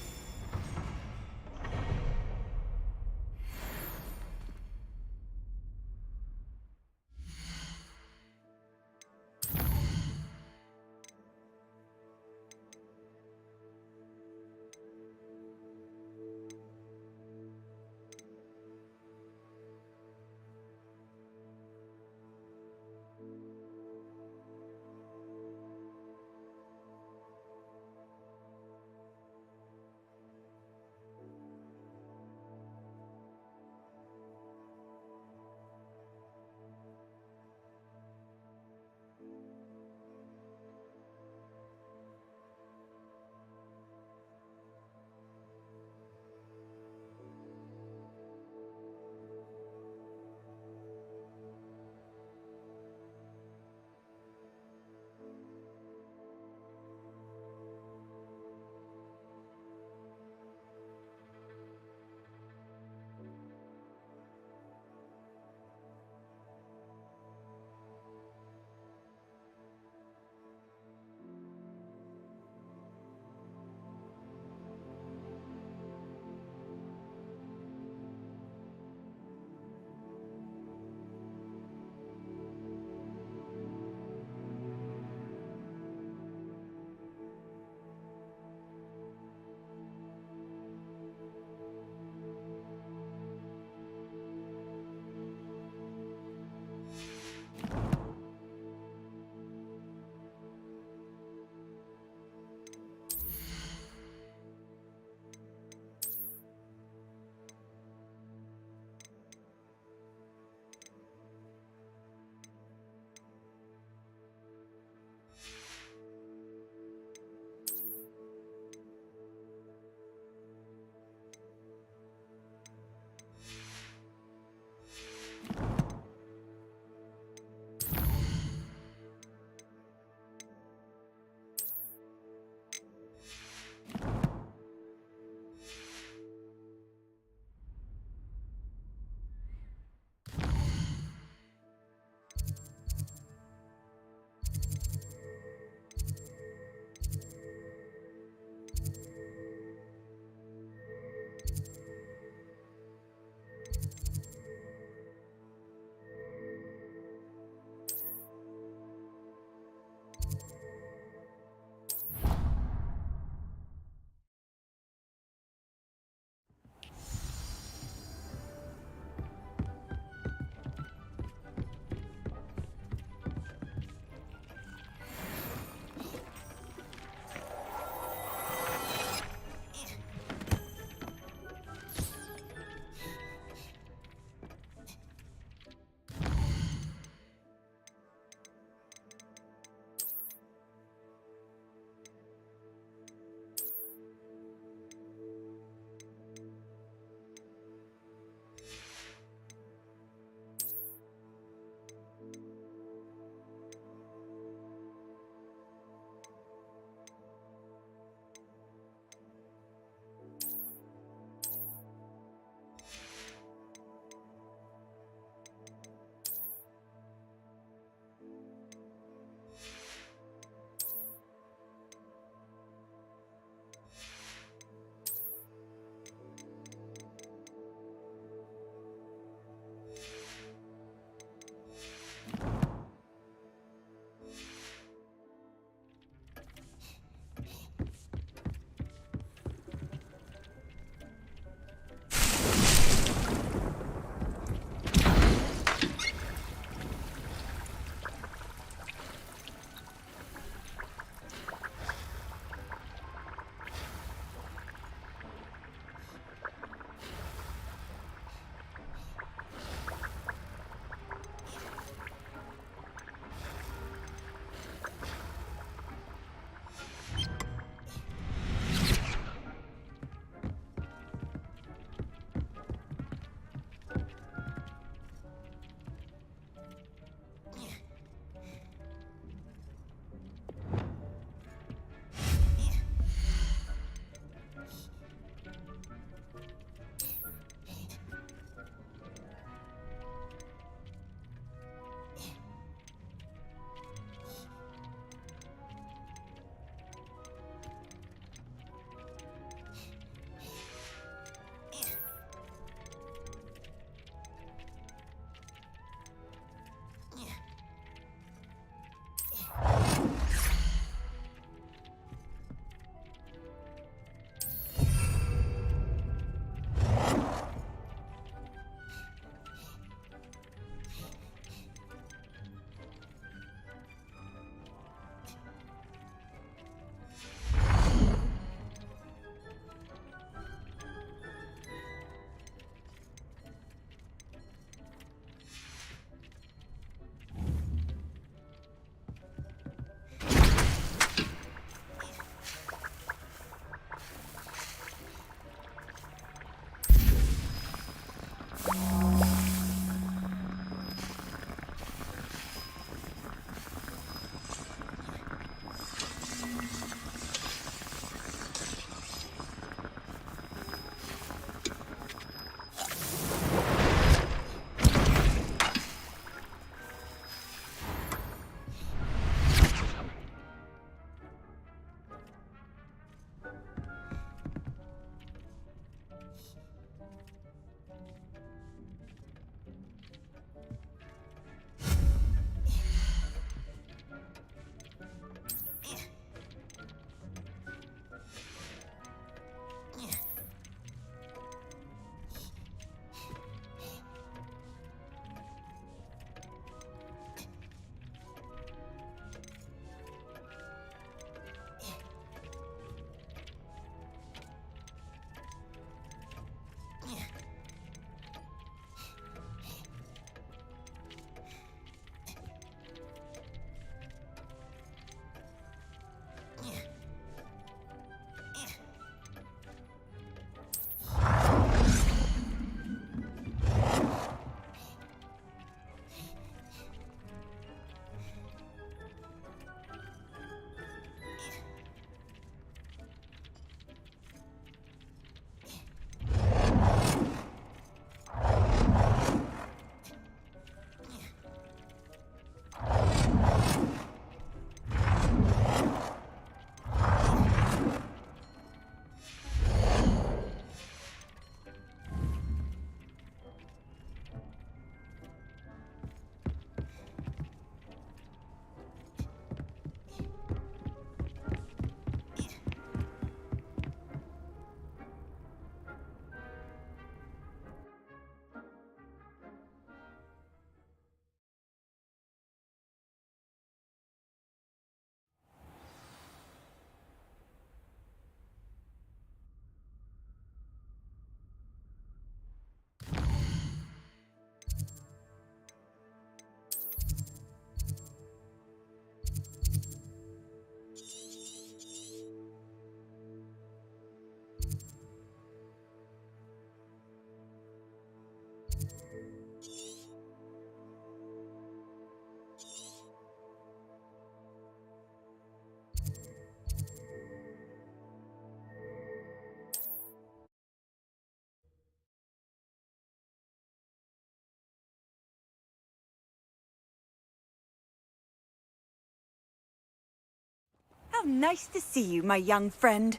nice to see you, my young friend.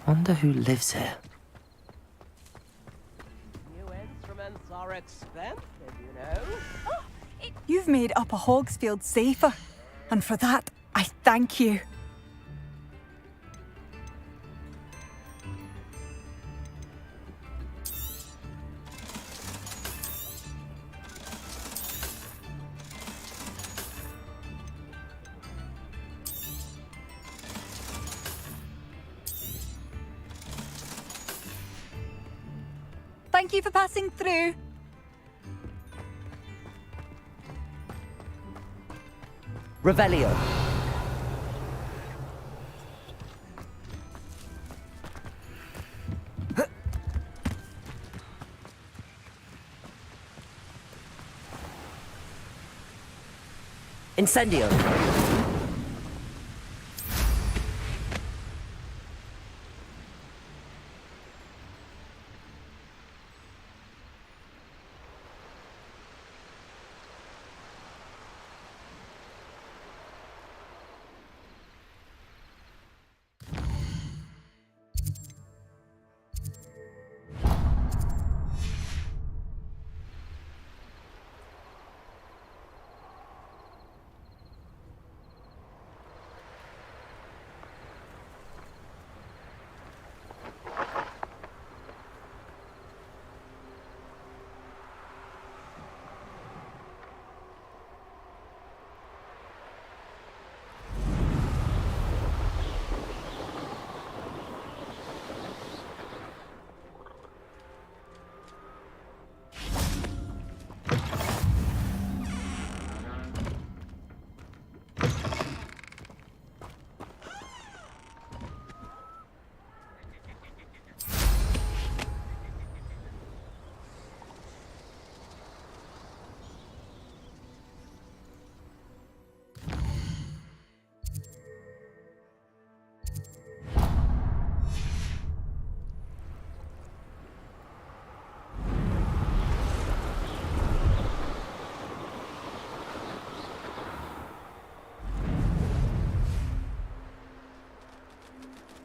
Wonder who lives here. New instruments are expensive, you know. You've made Upper Hogsfield safer, and for that, I thank you. Thank you for passing through. Revelio. Incendio.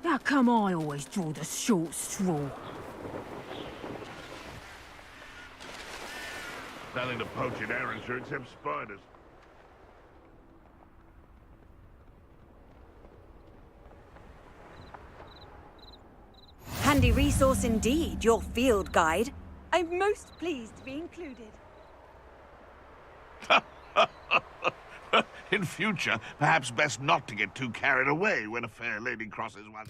How come I always draw the short straw? Nothing to poach in Arrowshire except spiders. Handy resource indeed, your field guide. I'm most pleased to be included. In future, perhaps best not to get too carried away when a fair lady crosses one.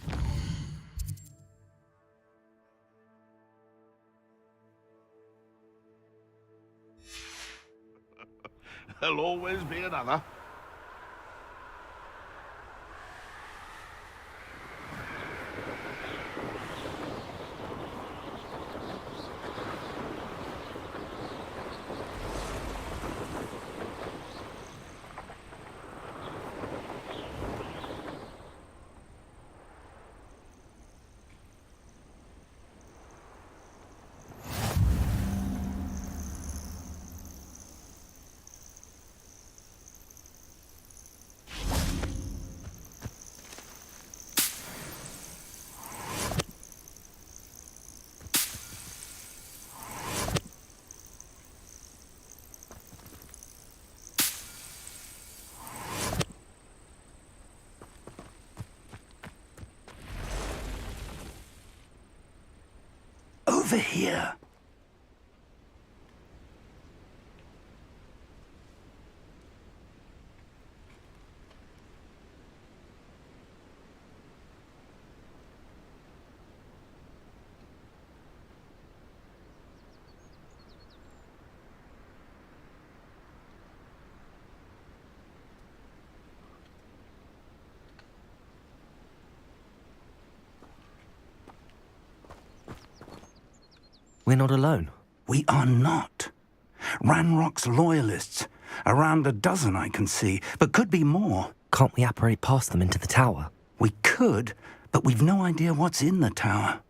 There'll always be another. Over here. We're not alone. We are not. Ranrock's loyalists. Around a dozen I can see, but could be more. Can't we apparate past them into the tower? We could, but we've no idea what's in the tower.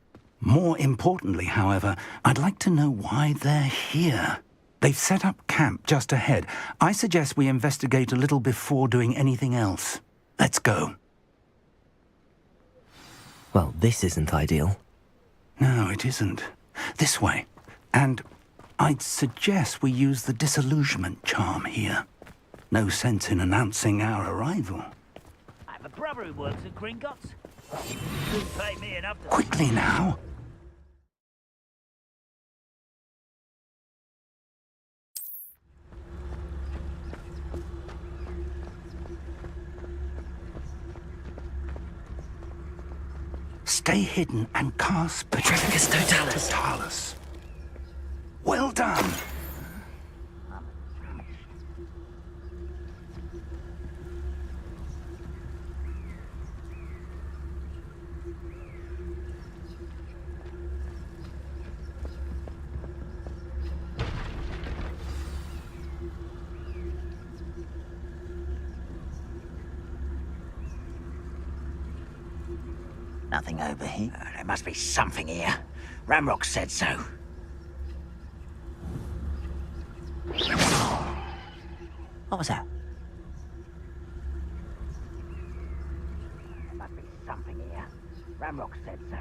More importantly, however, I'd like to know why they're here. They've set up camp just ahead. I suggest we investigate a little before doing anything else. Let's go. Well, this isn't ideal. No, it isn't. This way. And I'd suggest we use the disillusionment charm here. No sense in announcing our arrival. I have a brother who works at Gringotts. Couldn't pay me enough to... Quickly now. Stay hidden and cast Petrificus Totalis. Well done. Nothing over here. There must be something here. Ramrock said so. What was that? There must be something here. Ramrock said so.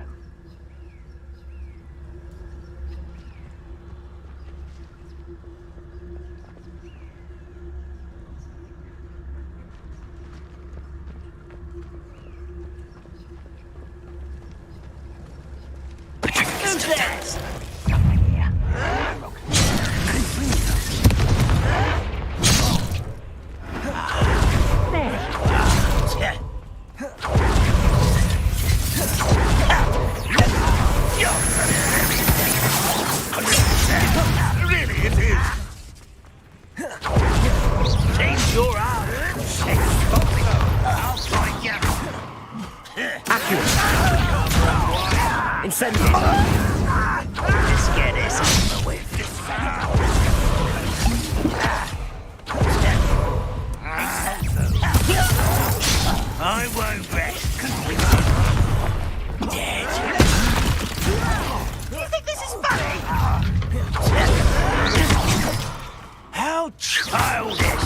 Who's there? Something here. Ramrock Really, it is. Change your arm. I'll find you. Accurate. Incendiary. Let's get this over with. I won't rest. Dead. You think this is funny? How childish!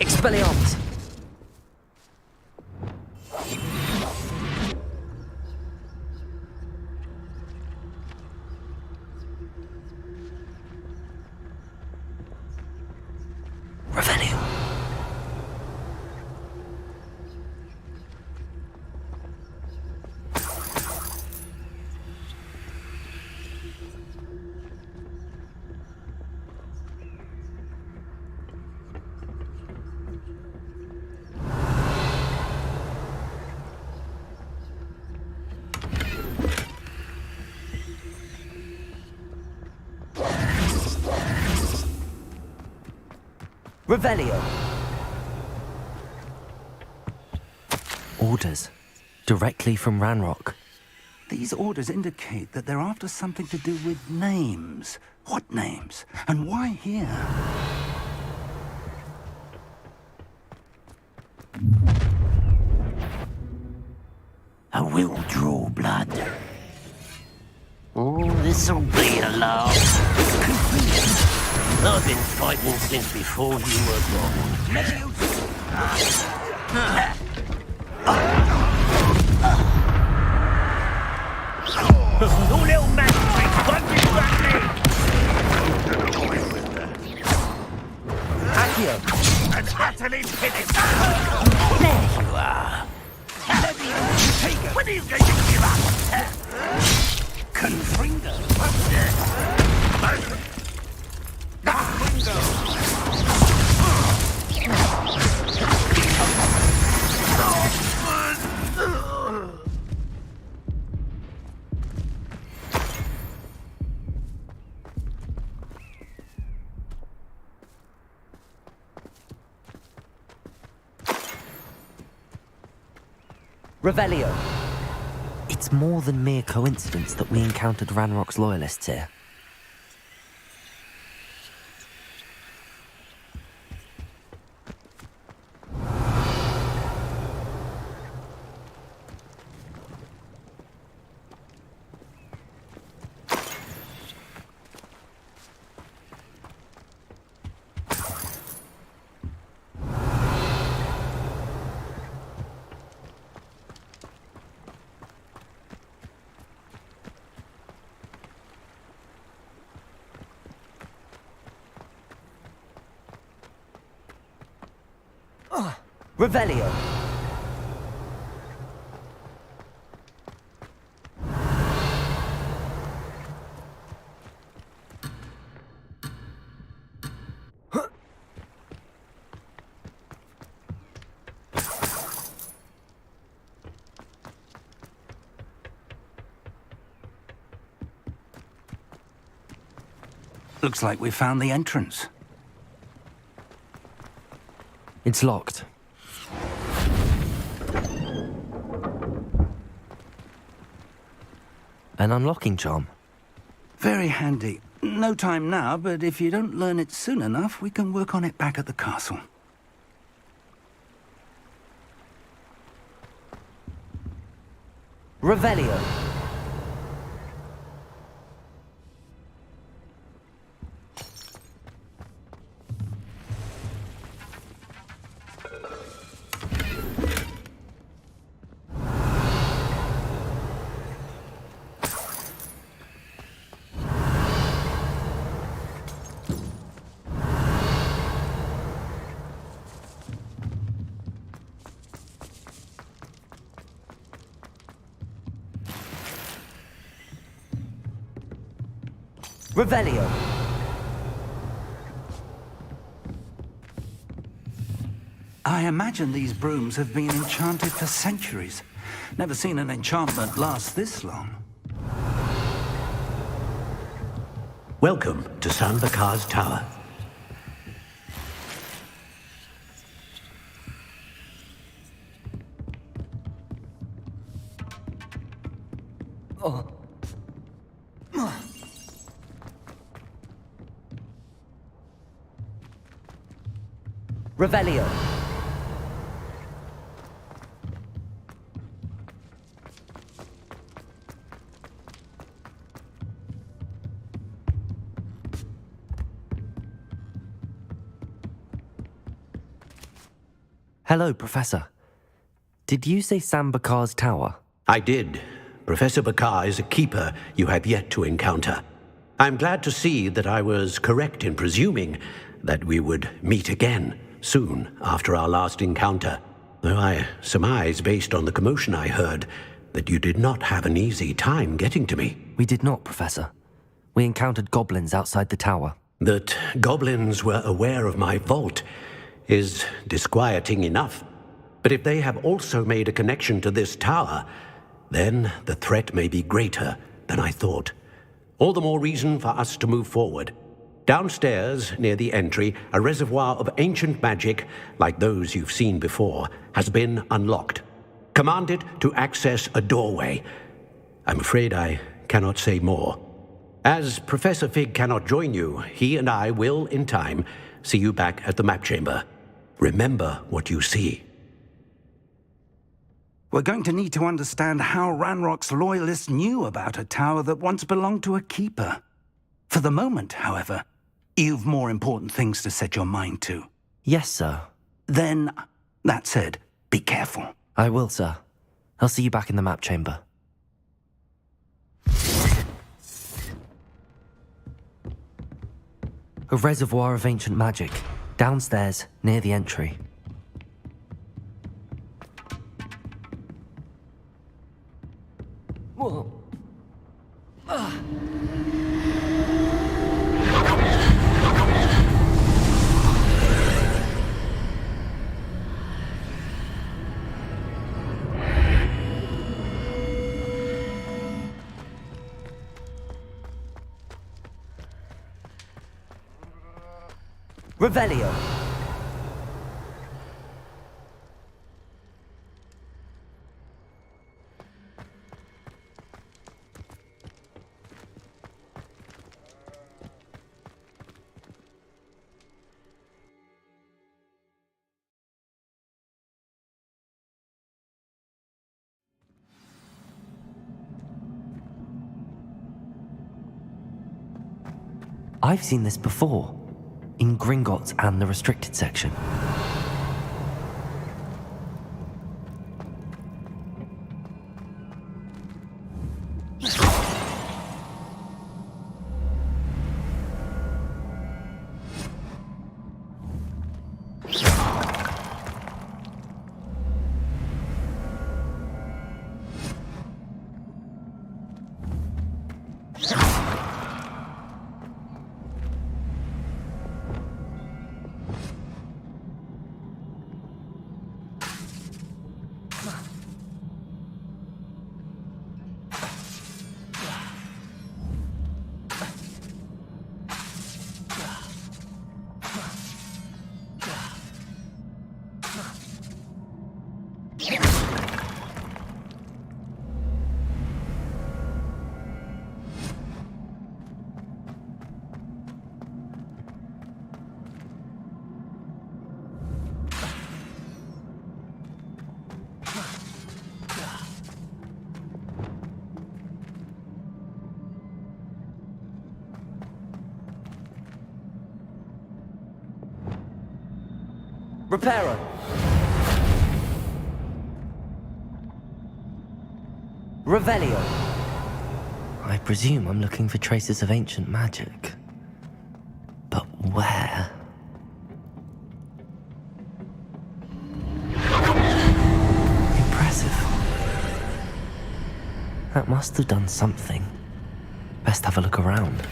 Expelliarmus. Revenue. Revelio. Orders. Directly from Ranrock. These orders indicate that they're after something to do with names. What names? And why here? I will draw blood. Oh, this'll be a laugh. I've been fighting since before you were born. Your little magic trick won't distract me! Accio. And utterly finished! There you are. When are you going to give up? Confringo. Revelio. It's more than mere coincidence that we encountered Ranrock's loyalists here. Revelio. Looks like we found the entrance. It's locked. An unlocking charm. Very handy. No time now, but if you don't learn it soon enough, we can work on it back at the castle. Revelio. Revelio. I imagine these brooms have been enchanted for centuries. Never seen an enchantment last this long. Welcome to San Bakar's Tower. Oh. Revelio. Hello, Professor. Did you say Sam Bakar's tower? I did. Professor Bakar is a keeper you have yet to encounter. I'm glad to see that I was correct in presuming that we would meet again soon after our last encounter, though I surmise, based on the commotion I heard, that you did not have an easy time getting to me. We did not, Professor. We encountered goblins outside the tower. That goblins were aware of my vault is disquieting enough. But if they have also made a connection to this tower, then the threat may be greater than I thought. All the more reason for us to move forward. Downstairs, near the entry, a reservoir of ancient magic, like those you've seen before, has been unlocked. Command it to access a doorway. I'm afraid I cannot say more. As Professor Fig cannot join you, he and I will, in time, see you back at the map chamber. Remember what you see. We're going to need to understand how Ranrock's loyalists knew about a tower that once belonged to a keeper. For the moment, however, you've more important things to set your mind to. Yes, sir. Then, that said, be careful. I will, sir. I'll see you back in the map chamber. A reservoir of ancient magic, downstairs, near the entry. Whoa. Revelio. I've seen this before, in Gringotts and the restricted section. Reparo! Revelio! I presume I'm looking for traces of ancient magic. But where? Impressive. That must have done something. Best have a look around.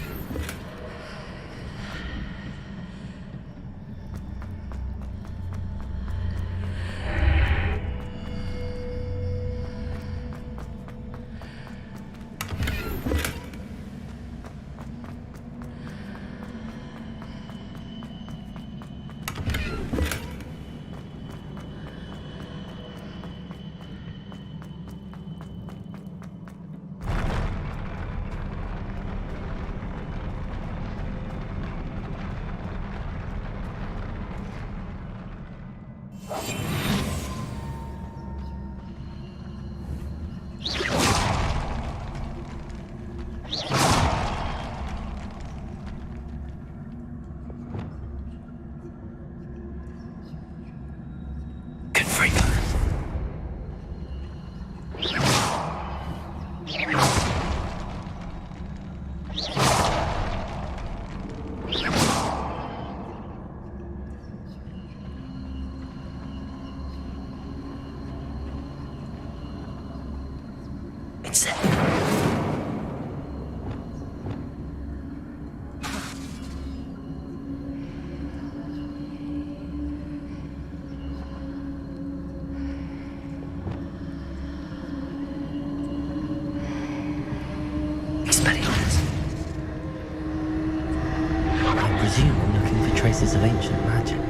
I presume I'm looking for traces of ancient magic.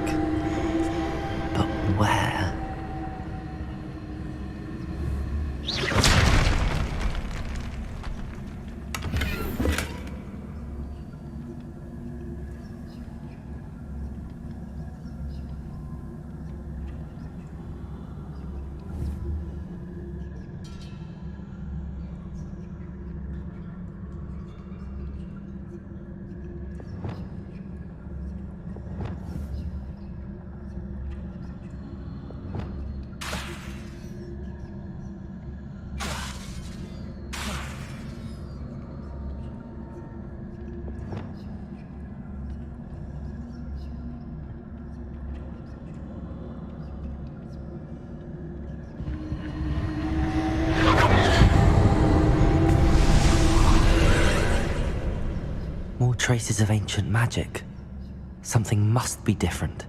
But where? More traces of ancient magic. Something must be different.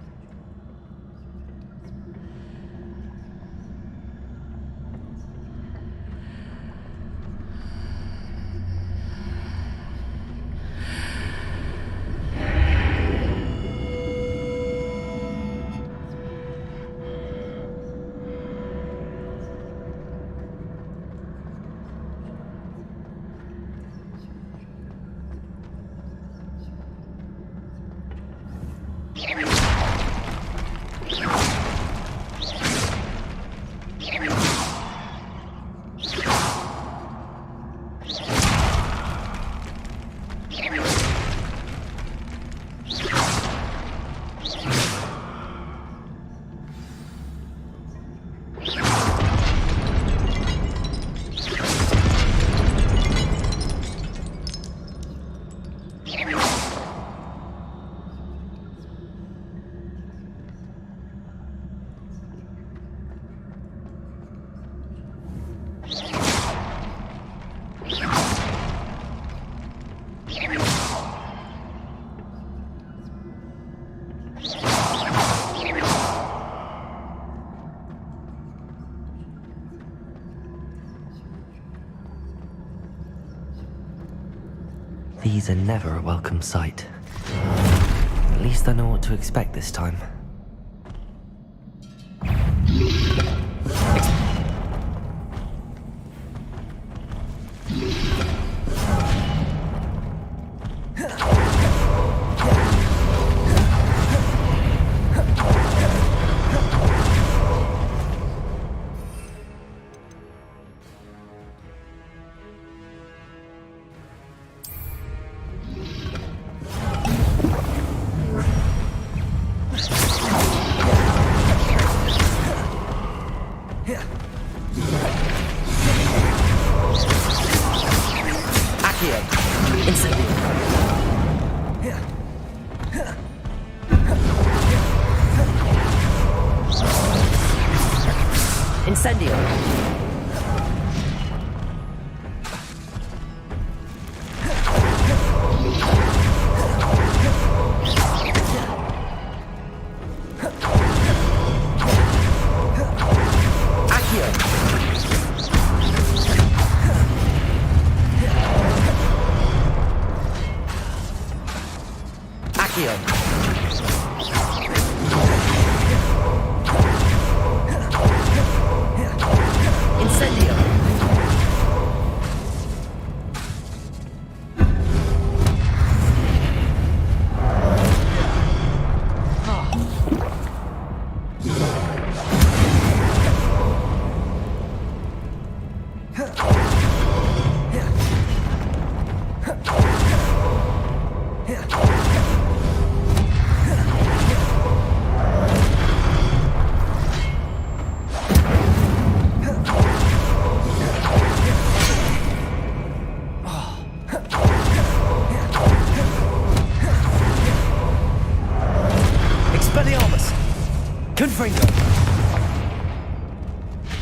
These are never a welcome sight. At least I know what to expect this time. Incendio!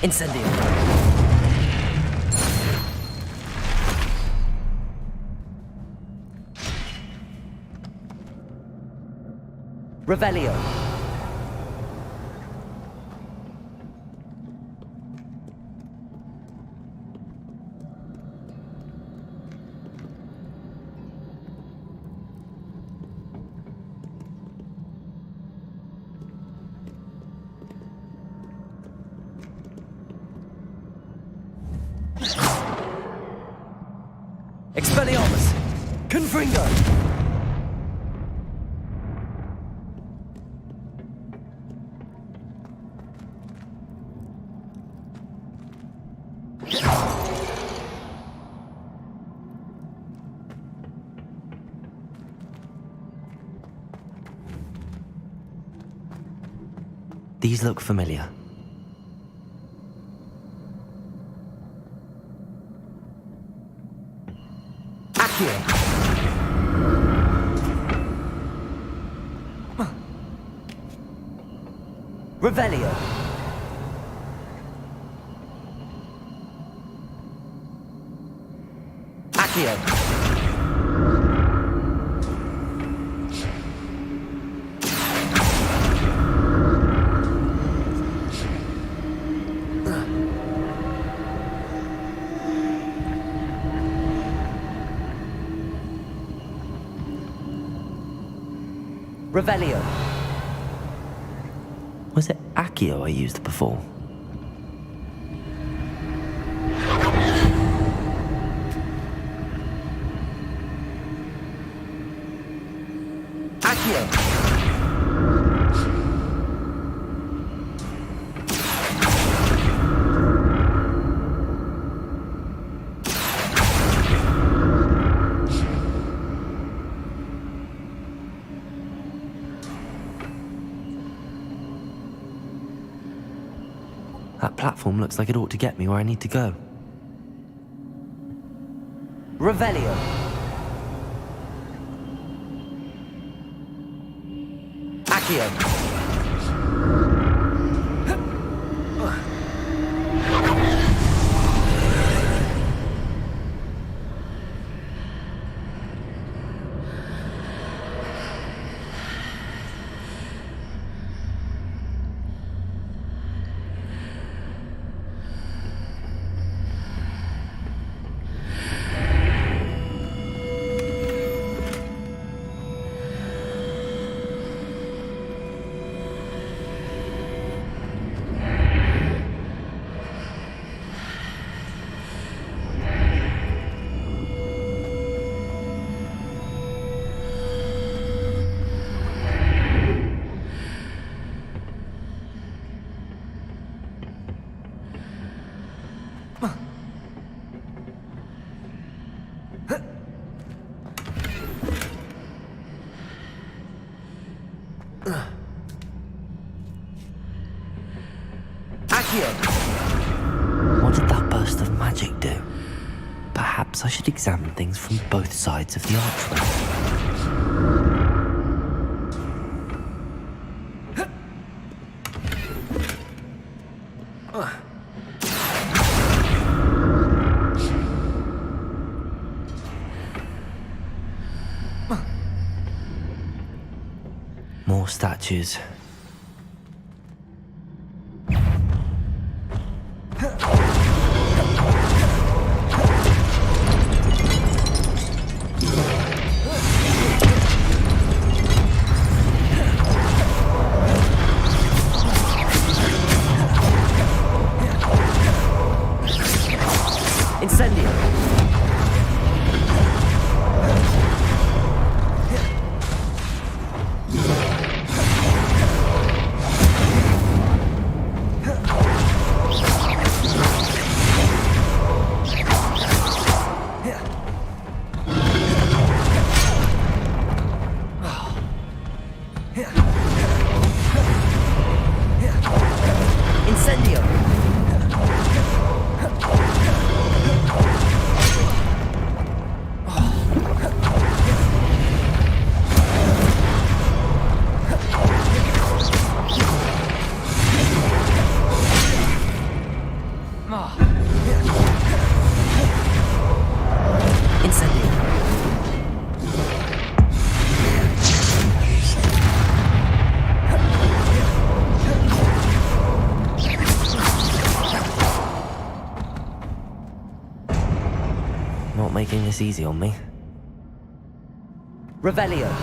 Incendio! Revelio! Expelliarmus! Confringo! These look familiar. Revelio. Accio. Revelio. Was it Accio I used before? Accio. That platform looks like it ought to get me where I need to go. Revelio. Accio. Accio! What did that burst of magic do? Perhaps I should examine things from both sides of the archway. More statues. Incendio! Incendio! Not making this easy on me. Revelio!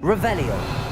Revelio!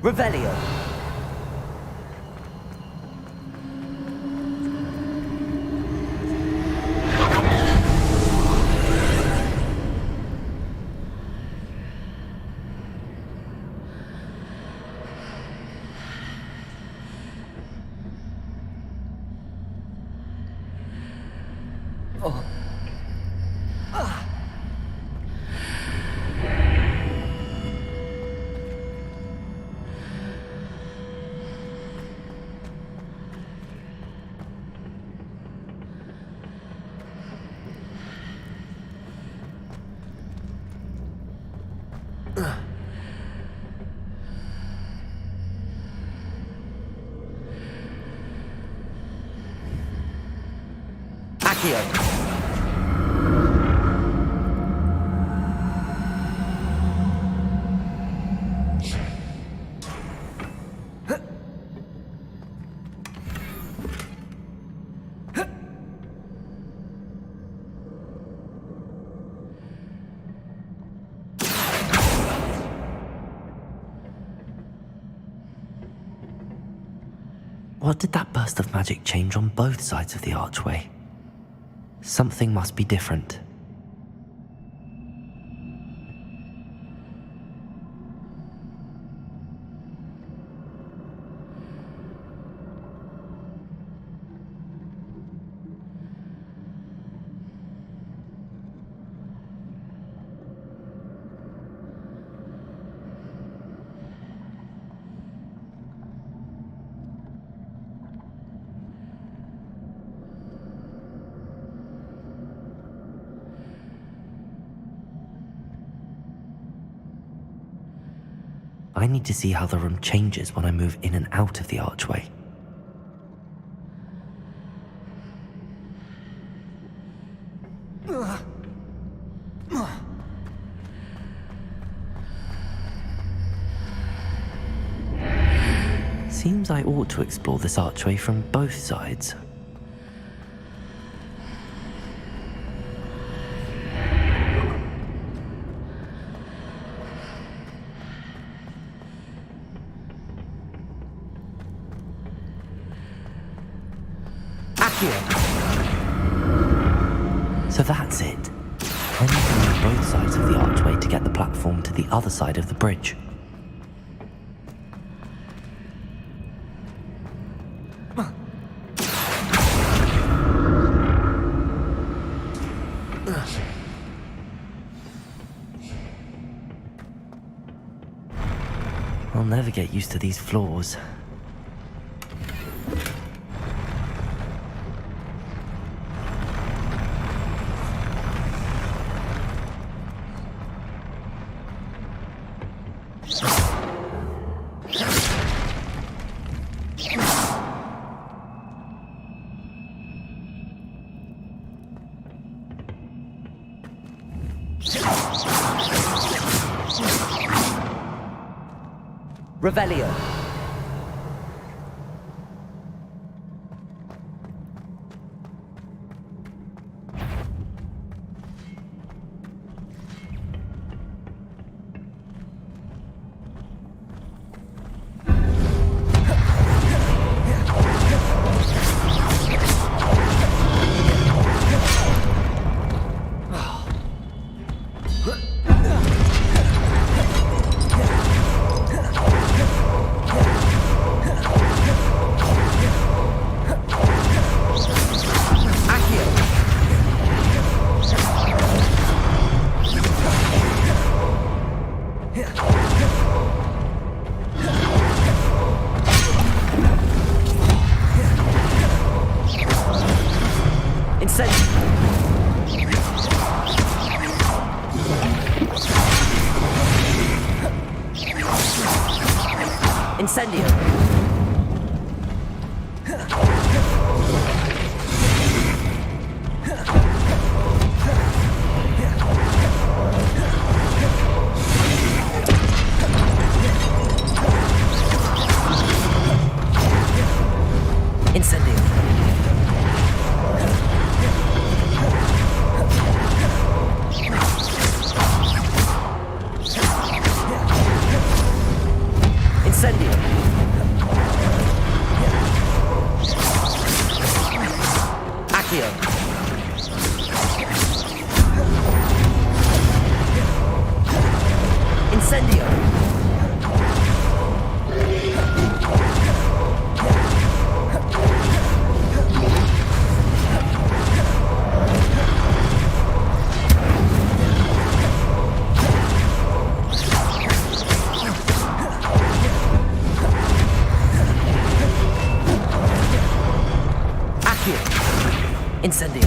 Revelio! Accio! What did that burst of magic change on both sides of the archway? Something must be different. I need to see how the room changes when I move in and out of the archway. Seems I ought to explore this archway from both sides. So that's it. I need to move both sides of the archway to get the platform to the other side of the bridge. I'll never get used to these floors. Revelio. Incendio. Incendio. Incendio. Accio. Incendio. Incendio.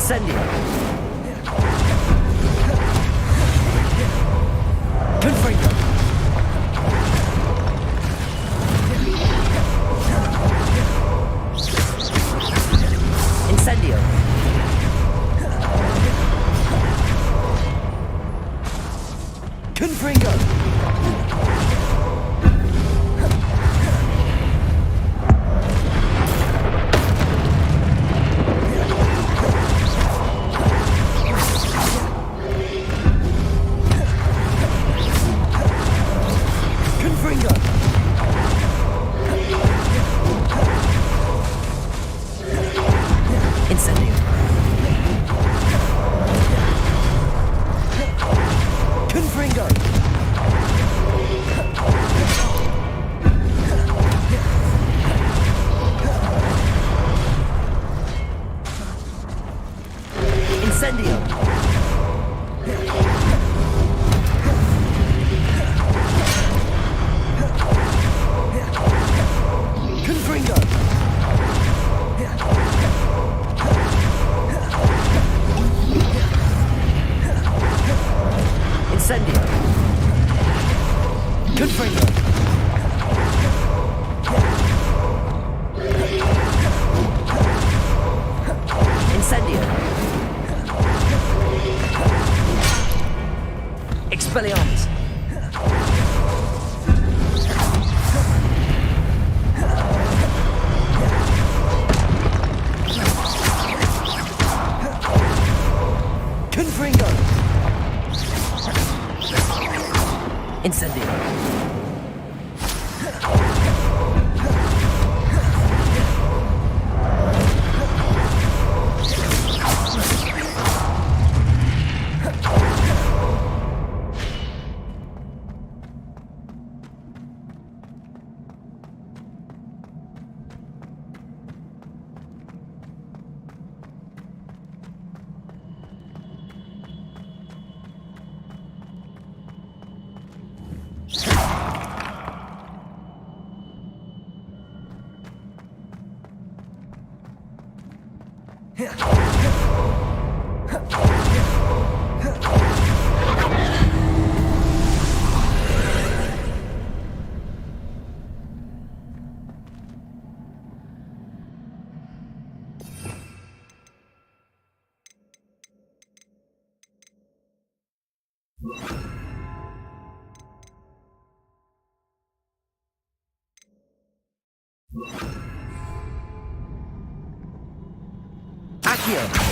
Incendio. Confringo. Incendio. Confringo. Confringo. Incendio. Confringo. Incendio. Confringo. Incendio. Confringo. Incendio. Expelliarmus. Confringo. Incendio. Accio.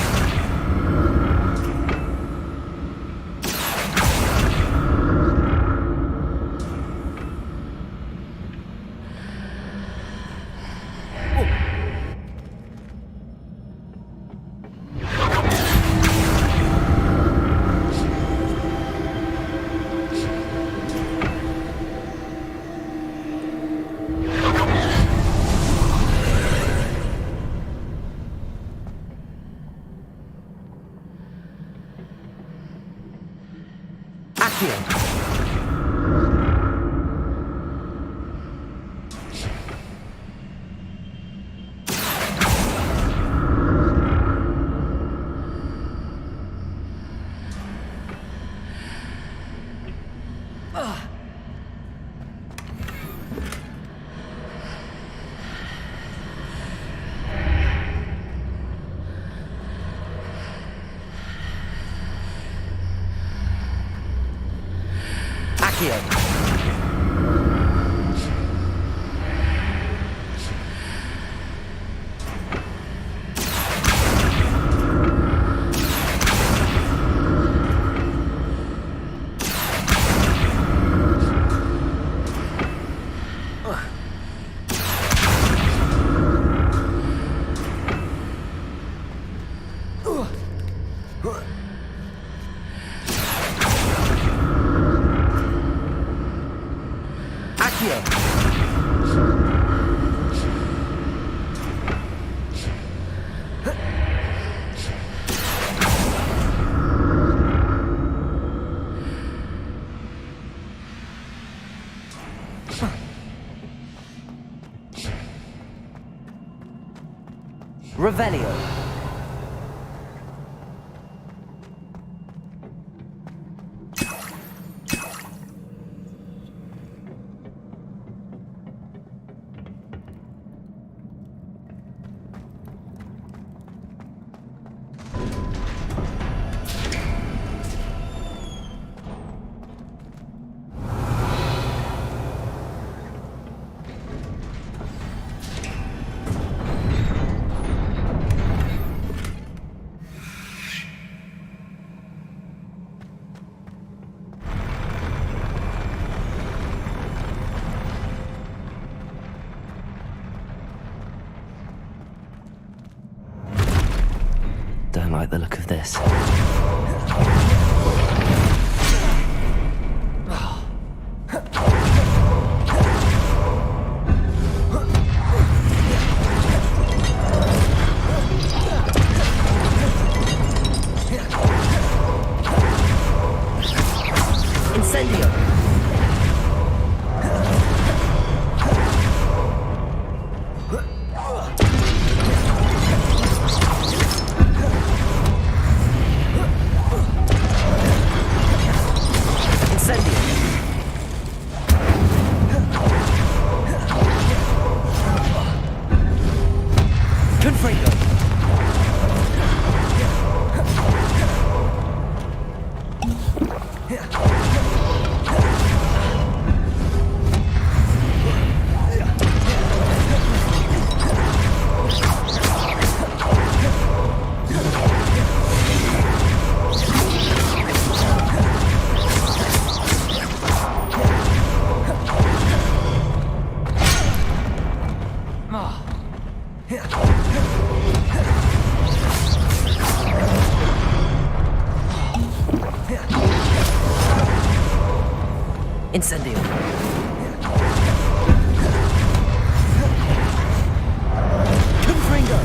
Revelio. Don't like the look of this. Incendio! Incendio. Confringo.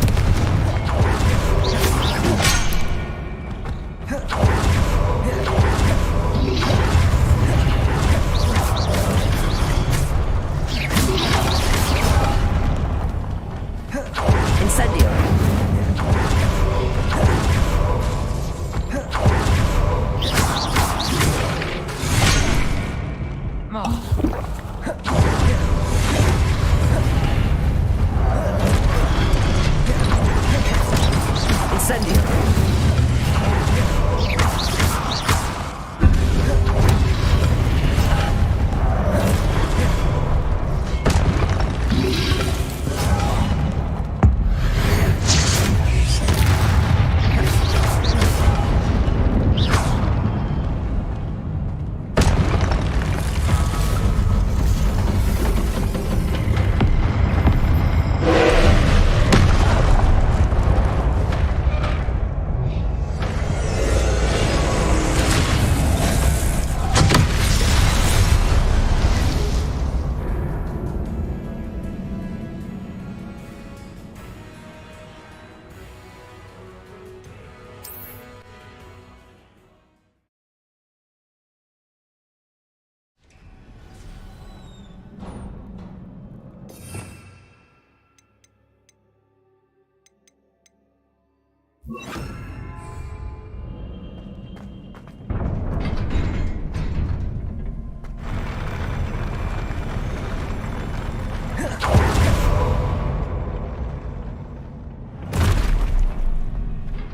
Incendio.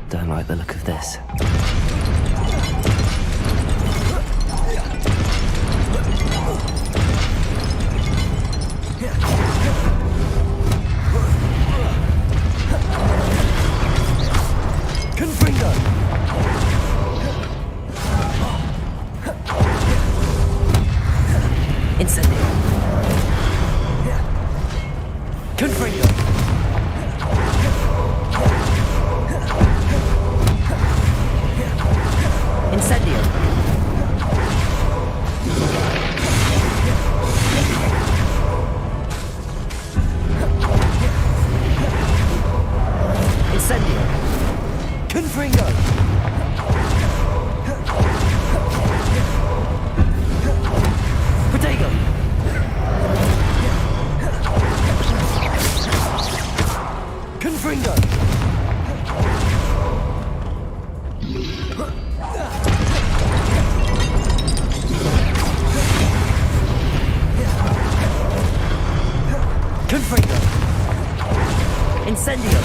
Don't like the look of this. Confringo! Incendio. Confringo! Incendio. Incendio. Confringo. Protego. Confringo. Confringo. Incendio.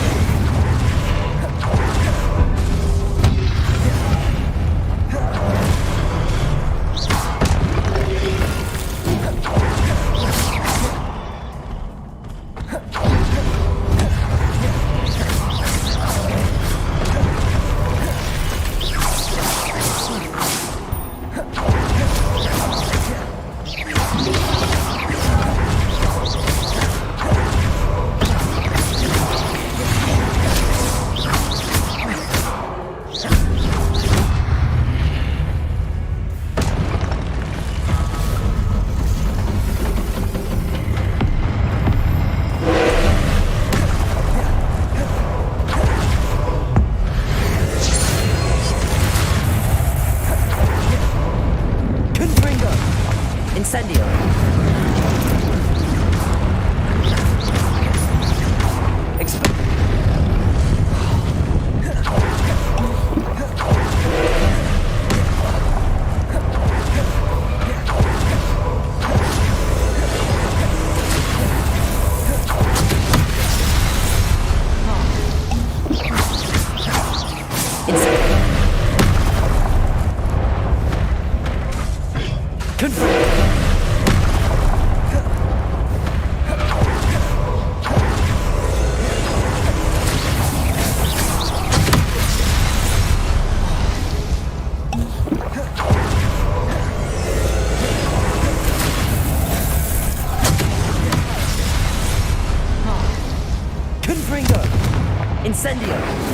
Incendio!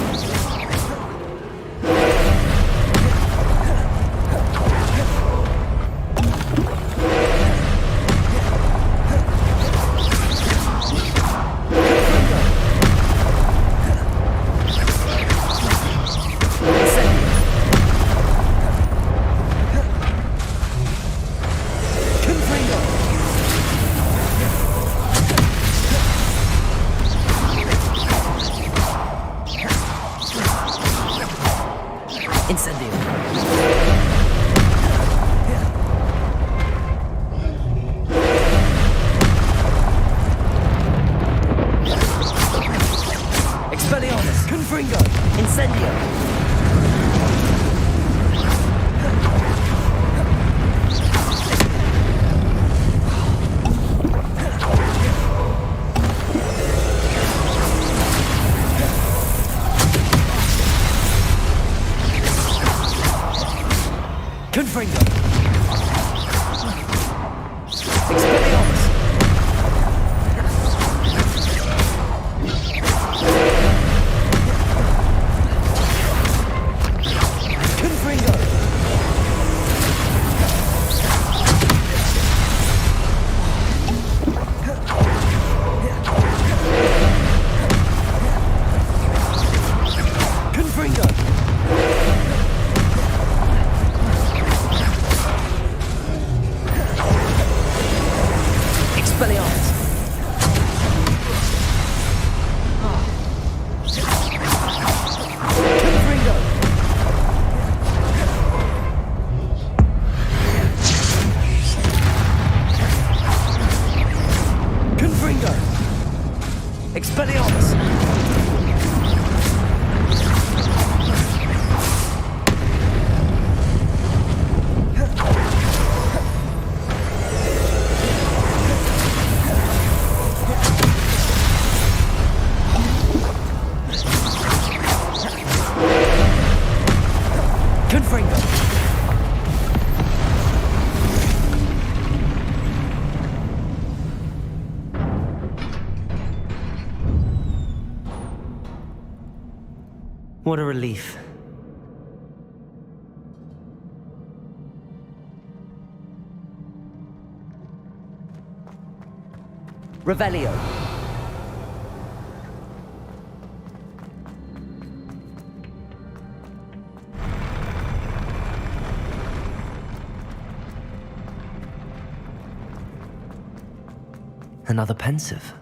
What a relief. Revelio. Another pensive.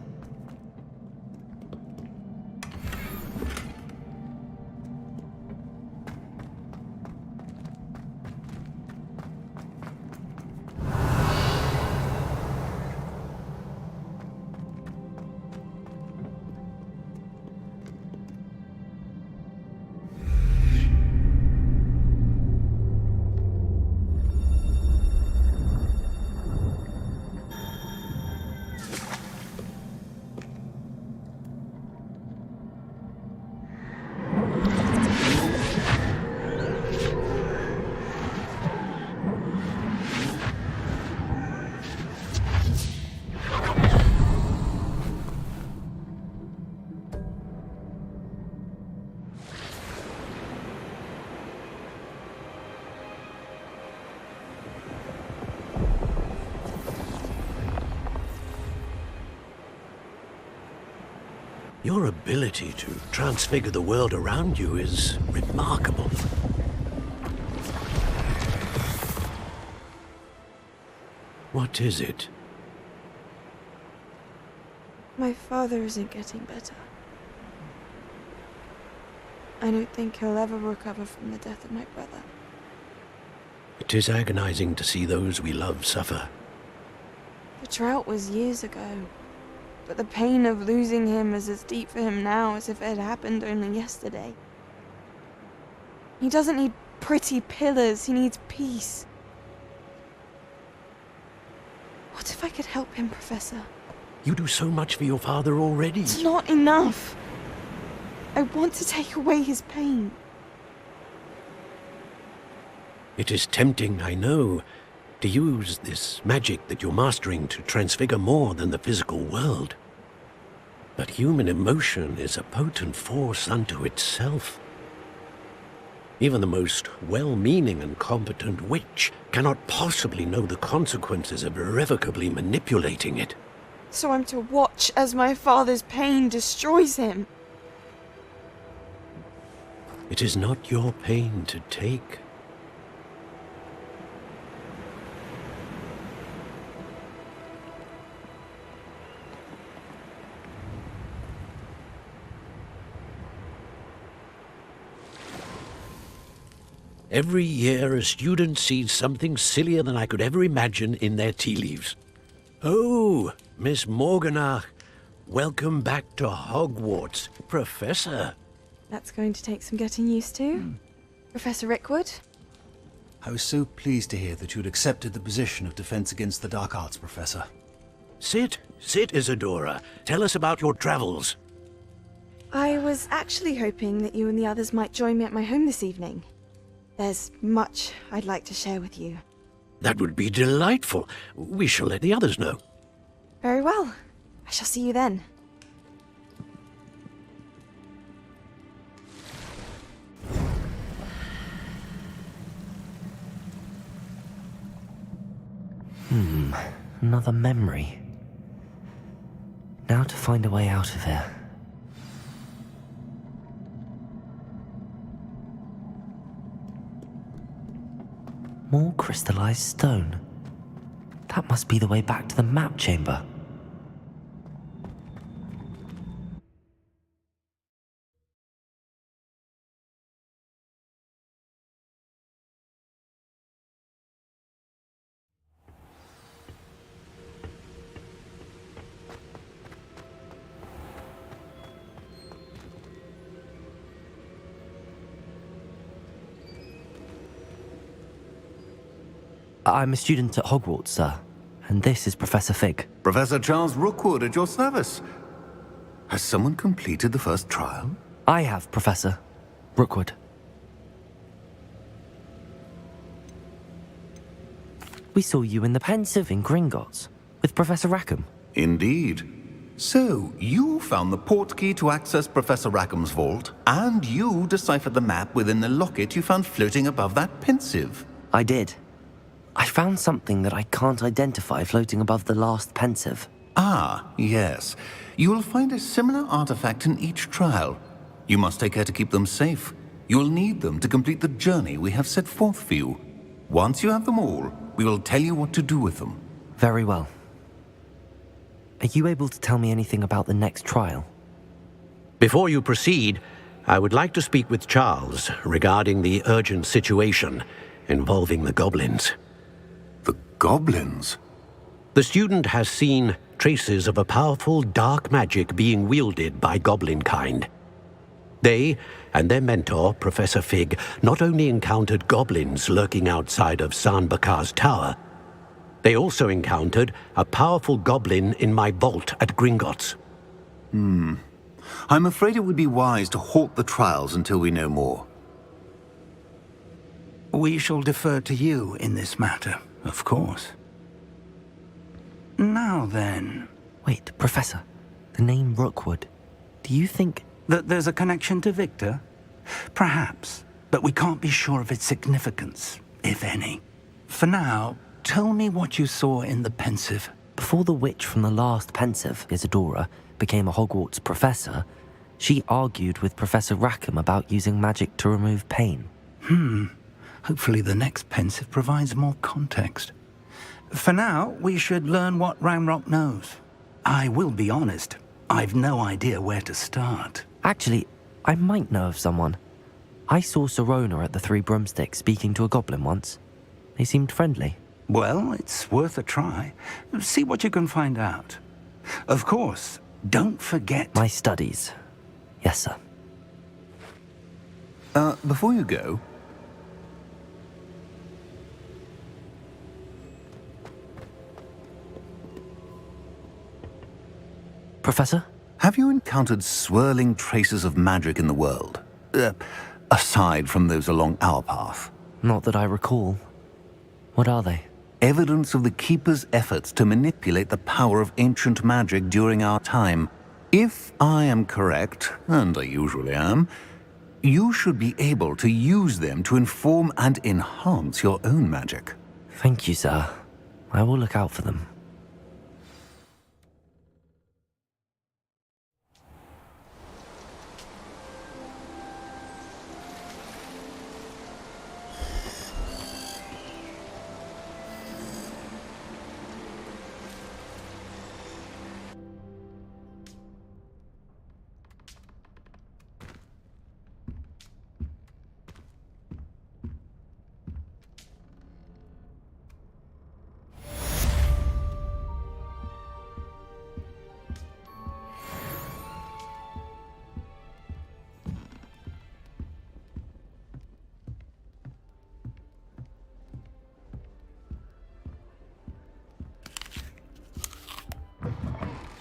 Your ability to transfigure the world around you is remarkable. What is it? My father isn't getting better. I don't think he'll ever recover from the death of my brother. It is agonizing to see those we love suffer. The drought was years ago, but the pain of losing him is as deep for him now as if it had happened only yesterday. He doesn't need pretty pillars, he needs peace. What if I could help him, Professor? You do so much for your father already. It's not enough. I want to take away his pain. It is tempting, I know, to use this magic that you're mastering to transfigure more than the physical world. But human emotion is a potent force unto itself. Even the most well-meaning and competent witch cannot possibly know the consequences of irrevocably manipulating it. So I'm to watch as my father's pain destroys him. It is not your pain to take. Every year, a student sees something sillier than I could ever imagine in their tea leaves. Oh, Miss Morganach, welcome back to Hogwarts, Professor. That's going to take some getting used to. Professor Rickwood? I was so pleased to hear that you'd accepted the position of Defense Against the Dark Arts, Professor. Sit, Isadora. Tell us about your travels. I was actually hoping that you and the others might join me at my home this evening. There's much I'd like to share with you. That would be delightful. We shall let the others know. Very well. I shall see you then. Another memory. Now to find a way out of here. More crystallized stone. That must be the way back to the map chamber. I'm a student at Hogwarts, sir. And this is Professor Fig. Professor Charles Rookwood at your service. Has someone completed the first trial? I have, Professor Rookwood. We saw you in the Pensive in Gringotts with Professor Rackham. Indeed. So, you found the portkey to access Professor Rackham's vault, and you deciphered the map within the locket you found floating above that Pensive. I did. I found something that I can't identify floating above the last Pensive. Ah, yes. You will find a similar artifact in each trial. You must take care to keep them safe. You will need them to complete the journey we have set forth for you. Once you have them all, we will tell you what to do with them. Very well. Are you able to tell me anything about the next trial? Before you proceed, I would like to speak with Charles regarding the urgent situation involving the goblins. The goblins? The student has seen traces of a powerful dark magic being wielded by goblin kind. They and their mentor, Professor Fig, not only encountered goblins lurking outside of Sanbakar's tower, they also encountered a powerful goblin in my vault at Gringotts. I'm afraid it would be wise to halt the trials until we know more. We shall defer to you in this matter, of course. Now then... Wait, Professor. The name Rookwood. Do you think... that there's a connection to Victor? Perhaps, but we can't be sure of its significance, if any. For now, tell me what you saw in the Pensive. Before the witch from the last Pensive, Isadora, became a Hogwarts professor, she argued with Professor Rackham about using magic to remove pain. Hopefully the next Pensive provides more context. For now, we should learn what Ranrock knows. I will be honest, I've no idea where to start. Actually, I might know of someone. I saw Serona at the Three Broomsticks speaking to a goblin once. They seemed friendly. Well, it's worth a try. See what you can find out. Of course, don't forget... My studies. Yes, sir. Before you go, Professor? Have you encountered swirling traces of magic in the world? Aside from those along our path? Not that I recall. What are they? Evidence of the Keeper's efforts to manipulate the power of ancient magic during our time. If I am correct, and I usually am, you should be able to use them to inform and enhance your own magic. Thank you, sir. I will look out for them.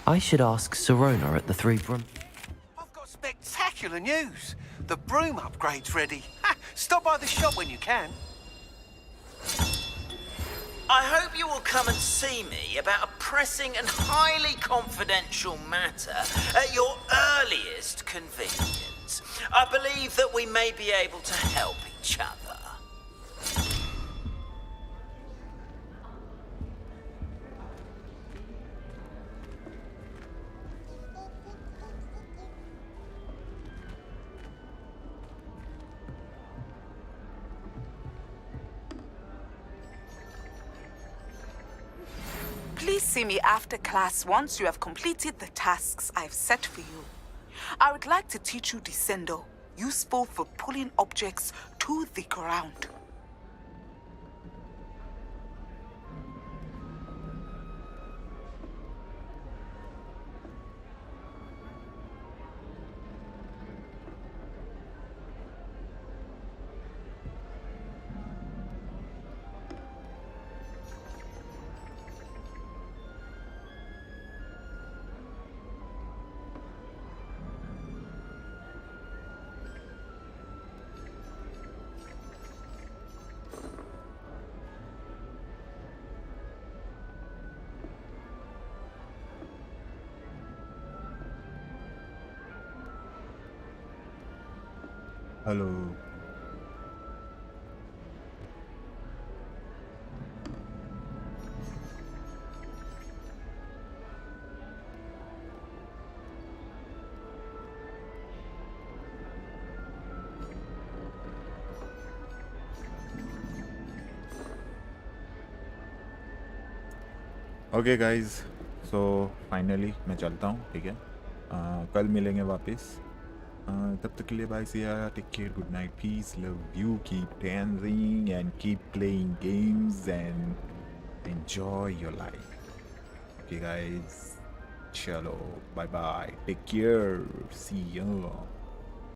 I should ask Sirona at the Three Broom. I've got spectacular news. The broom upgrade's ready. Ha! Stop by the shop when you can. I hope you will come and see me about a pressing and highly confidential matter at your earliest convenience. I believe that we may be able to help each other. Please see me after class once you have completed the tasks I've set for you. I would like to teach you Descendo, useful for pulling objects to the ground. Hello. Okay guys so finally मैं चलता हूँ ठीक है कल मिलेंगे वापस तब तक के लिए bye see ya take care good night peace love you keep dancing and keep playing games and enjoy your life okay guys चलो bye bye take care see you